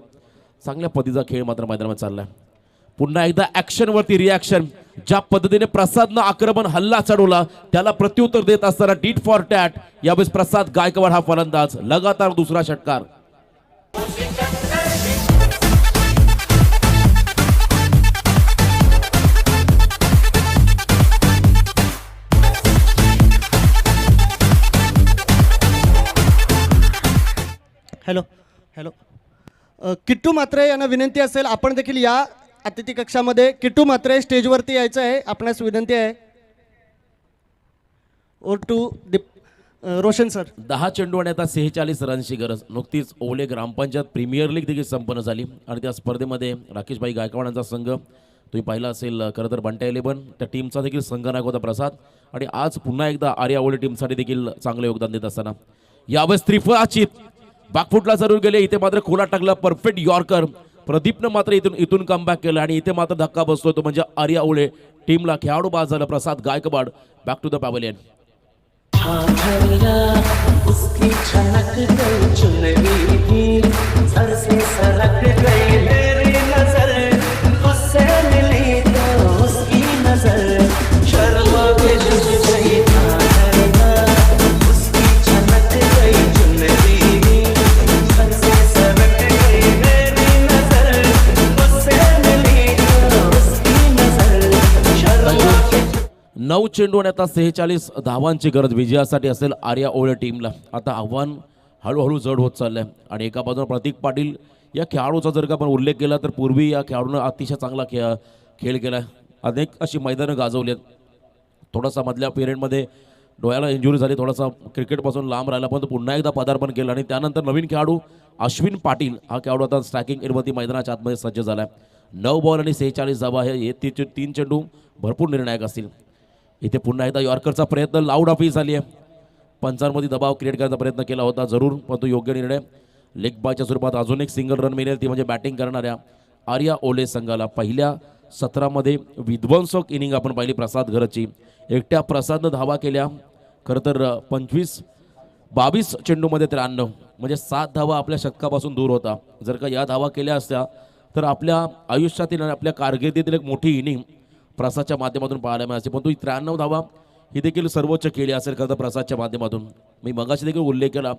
चांगल्या पद्धतीचा खेळ मात्र मैदानात चाललाय. पुन्हा एकदा ॲक्शनवरती रिॲक्शन. ज्या पद्धतीने प्रसादनं आक्रमण हल्ला चढवला त्याला प्रत्युत्तर देत असताना डीट फॉर टॅट यावेळेस प्रसाद गायकवाड हा फलंदाज. लगातार दुसरा षटकार. हॅलो हॅलो किट्टू म्हात्रे यांना विनंती असेल आपण देखील या अतिथी कक्षामध्ये. किट्टू म्हात्रे स्टेजवरती यायचं आहे, आपणास विनंती आहे. Or to Roshan sir. 10 चेंडू आणि आता 46 रन्सची गरज. नुकतीच ओले ग्रामपंचायत प्रीमियर लीग देखील संपन्न झाली आणि त्या स्पर्धेमध्ये राकेशभाई गायकवाडांचा संघ तुम्ही पाहिला असेल. खरं तर बंटा 11 त्या टीमचा देखील संघनायक होता प्रसाद. आणि आज पुन्हा एकदा आर्या ओले टीमसाठी देखील चांगलं योगदान देत असताना यावेळेस त्रिफळाची बॅकफुटला जरूर गेले. इथे मात्र खोला टाकला परफेक्ट यॉर्कर. प्रदीपनं मात्र इथून कमबॅक केलं आणि इथे मात्र धक्का बसतोय तो म्हणजे आर्या ओळे टीमला. खेळाडू बाद झाला Prasad Gaikwad. Back to the pavilion. उसकी छनक गई चुनरी सर से सरक गई मेरी नजर, उससे मिली तो उसकी नजर शर्मा के झुक गई. उसकी छनक गई चुनरी सर से सरक गई मेरी नजर, उससे मिली तो उसकी नजर शर्मा के. 9 चेंडू आणि आता 46 धावांची गरज विजयासाठी असेल आर्या ओळे टीमला. आता आव्हान हळूहळू जड होत चाललंय आणि एका बाजूला प्रतीक पाटील या खेळाडूचा जर का आपण उल्लेख केला तर पूर्वी या खेळाडूनं अतिशय चांगला खेळ केला, अनेक अशी मैदानं गाजवली. थोडासा मधल्या पिरियडमध्ये डोळ्याला इंजुरी झाली, थोडासा क्रिकेटपासून लांब राहिला, पण पुन्हा एकदा पदार्पण केलं आणि त्यानंतर नवीन खेळाडू अश्विन पाटील हा खेळाडू आता स्ट्रायकिंग एंडवरती मैदानाच्या आतमध्ये सज्ज झाला आहे. 9 बॉल आणि 46 धावा हे 3 चेंडू भरपूर निर्णायक असतील. इथे पुन्हा एकदा यॉर्करचा प्रयत्न, लाऊड अपील झाली आहे. पंचांमध्ये दबाव क्रिएट करण्याचा प्रयत्न केला होता जरूर, पण तो योग्य निर्णय. लेग बायच्या स्वरूपात अजून एक सिंगल रन मिळेल, ती म्हणजे बॅटिंग करणाऱ्या आर्या ओले संघाला. पहिल्या सत्रामध्ये विध्वंसक इनिंग आपण पाहिली प्रसाद घरची. एकट्या प्रसादनं धावा केल्या. खरं तर 22 चेंडूमध्ये 93 म्हणजे 7 धावा आपल्या शतकापासून दूर होता. जर का या धावा केल्या असत्या तर आपल्या आयुष्यातील आणि आपल्या कारकिर्दीतील एक मोठी इनिंग प्रसादच्या माध्यमातून पाहायला मिळायची. पण तो 93 धावा ही देखील सर्वोच्च केली असेल खरं तर प्रसादच्या माध्यमातून. मी मगाशी देखील उल्लेख केला,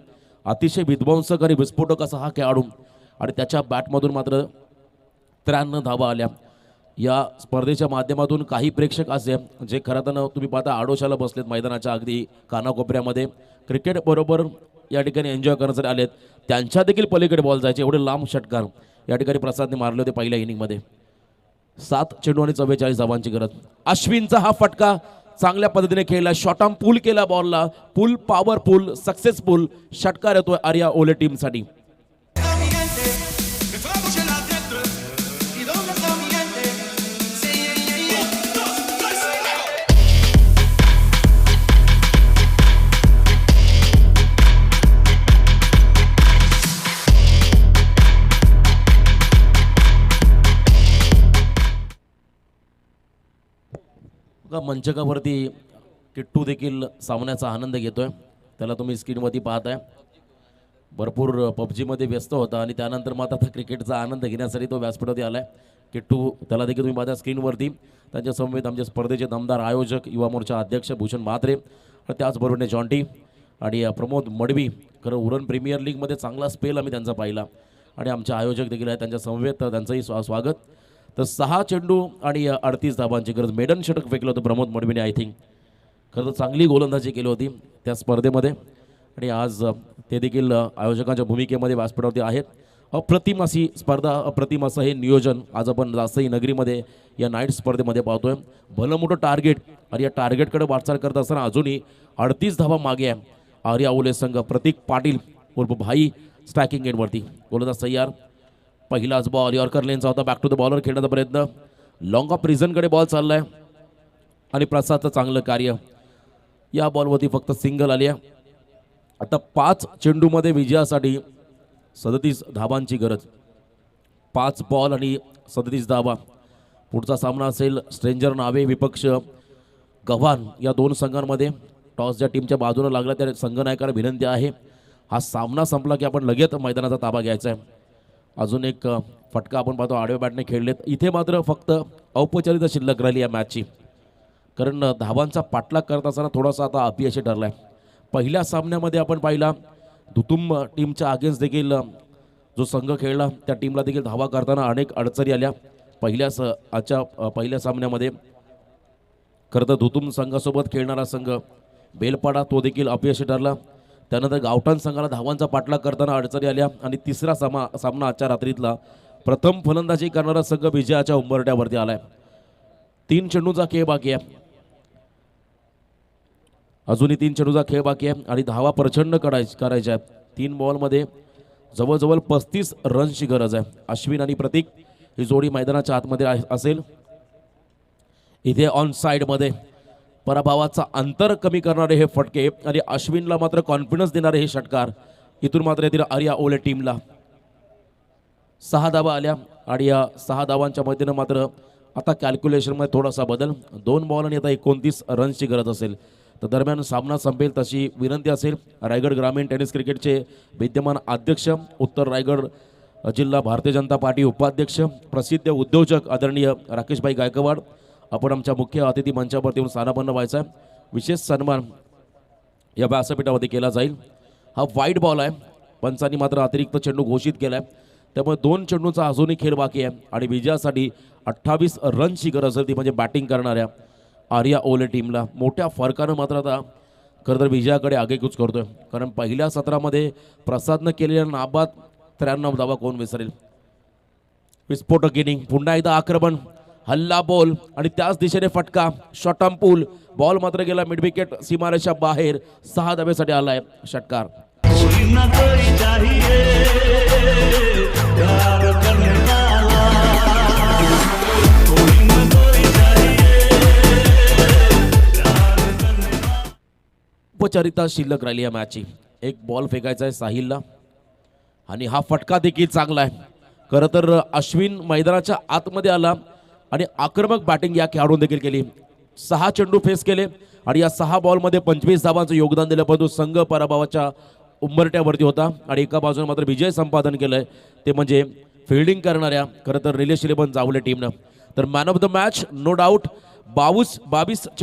अतिशय विध्वंसक आणि विस्फोटक असा हा खेळाडू आणि त्याच्या बॅटमधून मात्र 93 धावा आल्या. या स्पर्धेच्या माध्यमातून काही प्रेक्षक असे जे खरं तर तुम्ही पाहता आडोशाला बसलेत मैदानाच्या अगदी कानाकोपऱ्यामध्ये, क्रिकेट बरोबर या ठिकाणी एन्जॉय करण्यासाठी आलेत, त्यांच्या देखील पलीकडे बॉल जायचे एवढे लांब षटकार या ठिकाणी प्रसादने मारले होते पहिल्या इनिंगमध्ये. 7 चेंडू आणि 44 धावांची गरज. अश्विनचा हा फटका चांगल्या पद्धतीने खेळला, शॉर्ट आर्म पूल केला बॉलला, पूल पॉवरफुल सक्सेसफुल षटकार येतोय आर्या ओले टीमसाठी. मंचकावरती किट्टू देखील सामन्याचा आनंद घेतोय, त्याला तुम्ही स्क्रीनवरती पाहताय. भरपूर पबजीमध्ये व्यस्त होता आणि त्यानंतर मात्र आता क्रिकेटचा आनंद घेण्यासाठी तो व्यासपीठावरती आलाय. किट्टू त्याला देखील तुम्ही पाहता स्क्रीनवरती. त्यांच्या समवेत आमच्या स्पर्धेचे दमदार आयोजक युवा मोर्चा अध्यक्ष भूषण म्हात्रे आणि त्याचबरोबर जॉन्टी आणि प्रमोद मडवी. खरं उरण प्रीमियर लीगमध्ये चांगला स्पेल आम्ही त्यांचा पाहिला आणि आमचे आयोजक देखील आहेत त्यांच्या समवेत, त्यांचंही स्वागत. तर 6 चेंडू आणि 38 धावांची गरज. मेडन षटक फेकलं होतं प्रमोद मडवीने. आय थिंक खरं तर चांगली गोलंदाजी केली होती त्या स्पर्धेमध्ये आणि आज ते देखील आयोजकांच्या भूमिकेमध्ये व्यासपीठावरती आहेत. अप्रतिम अशी स्पर्धा, अप्रतिम असं हे नियोजन आज आपण जास्तही नगरीमध्ये या नाईट स्पर्धेमध्ये पाहतोय. भलं मोठं टार्गेट आणि या टार्गेटकडे वाटचाल करत असताना अजूनही 38 धावा मागे आहे आर्या ओले संघ. प्रतीक पाटील उर्फ भाई स्ट्रायकिंग एंडवरती, गोलंदाज तयार. पहिलाच बॉल यॉर्कर लेनचा होता, बॅक टू द बॉलर खेळण्याचा प्रयत्न, लॉंग ऑफ प्रिझनकडे बॉल चाललाय आणि प्रसादचं चांगलं कार्य. या बॉलवरती फक्त सिंगल आली आहे. आता 5 चेंडूमध्ये विजयासाठी 37 धावांची गरज. 5 बॉल आणि 37 धावा. पुढचा सामना असेल स्ट्रेंजर नावे विपक्ष गव्हाण या 2 संघांमध्ये. टॉस ज्या टीमच्या बाजूने लागला त्या संघनायकाला विनंती आहे हा सामना संपला की आपण लगेच मैदानाचा ताबा घ्यायचा आहे. अजून एक फटका आपण पाहतो आडव्या बॅटने खेळलेत. इथे मात्र फक्त औपचारिकता शिल्लक राहिली या मॅचची, कारण धावांचा पाठलाग करत असताना थोडासा आता अपयशी ठरला आहे. पहिल्या सामन्यामध्ये आपण पाहिला धुतुम टीमच्या अगेन्स्ट देखील जो संघ खेळला त्या टीमला देखील धावा करताना अनेक अडचणी आल्या. पहिल्या सामन्यामध्ये खरं तर धुतुम संघासोबत खेळणारा संघ बेलपाडा तो देखील अपयशी ठरला. त्यानंतर गावठाण संघाला धावांचा पाठलाग करताना अडचणी आल्या आणि तिसरा सामना आजच्या रात्रीतला प्रथम फलंदाजी करणारा संघ विजयाच्या उंबरट्यावरती आलाय. 3 चेंडूचा खेळ बाकी आहे, अजूनही 3 चेंडूचा खेळ बाकी आहे आणि धावा प्रचंड करायच्या आहेत. 3 बॉलमध्ये जवळजवळ 35 रन्सची गरज आहे. अश्विन आणि प्रतीक ही जोडी मैदानाच्या आतमध्ये असेल. इथे ऑन साईडमध्ये पराभवाचा अंतर कमी करणारे हे फटके आणि अश्विनला मात्र कॉन्फिडन्स देणारे हे षटकार. इथून मात्र येतील आर्या ओले टीमला. 6 धावा आल्या आणि या 6 धावांच्या मध्येनं मात्र आता कॅल्क्युलेशनमध्ये थोडासा बदल. 2 बॉल आणि आता 29 रन्सची गरज असेल. तर दरम्यान सामना संपेल तशी विनंती असेल. रायगड ग्रामीण टेनिस क्रिकेटचे विद्यमान अध्यक्ष, उत्तर रायगड जिल्हा भारतीय जनता पार्टी उपाध्यक्ष, प्रसिद्ध उद्योजक आदरणीय राकेशभाई गायकवाड, आपण आमच्या मुख्य अतिथी मंचावरती येऊन स्थानापन्न व्हायचा आहे. विशेष सन्मान या व्यासपीठामध्ये केला जाईल. हा वाईट बॉल आहे, पंचांनी मात्र अतिरिक्त चेंडू घोषित केला आहे. त्यामुळे 2 चेंडूचा अजूनही खेळ बाकी आहे आणि विजयासाठी 28 रनची गरज आहे, ती म्हणजे बॅटिंग करणाऱ्या आर्या ओले टीमला मोठ्या फरकानं मात्र आता खरं तर विजयाकडे आगेकूच करतोय. कारण पहिल्या सत्रामध्ये प्रसादनं केलेल्या नाबाद 93 धावा कोण विसरेल. विस्फोटक इनिंग, पुन्हा एकदा आक्रमण, हल्ला बॉल आणि त्याच दिशेने फटका, शॉट ऑन पूल, बॉल मात्र गेला मिड विकेट सीमारेषा बाहेर. 6 धाब्यासाठी आलाय षटकार. कोई ना कोई चाहिए प्यार करने वाला, कोई ना कोई चाहिए प्यार करने वाला. उपचारिता शिल्लक राहिली या मॅचची. एक बॉल फेकायचा आहे साहिलला आणि हा फटका देखील चांगला आहे. खरं तर अश्विन मैदानाच्या आतमध्ये आला आणि आक्रमक बॅटिंग या खेळाडून देखील केली. 6 चेंडू फेस केले आणि या 6 बॉलमध्ये 25 धावांचं योगदान दिलं. परंतु संघ पराभवाच्या उंबरट्यावरती होता आणि एका बाजूने मात्र विजय संपादन केलंय ते म्हणजे फिल्डिंग करणाऱ्या खरं तर निलेश 11 जावले टीमनं. तर man of the match no doubt 22 चेंडू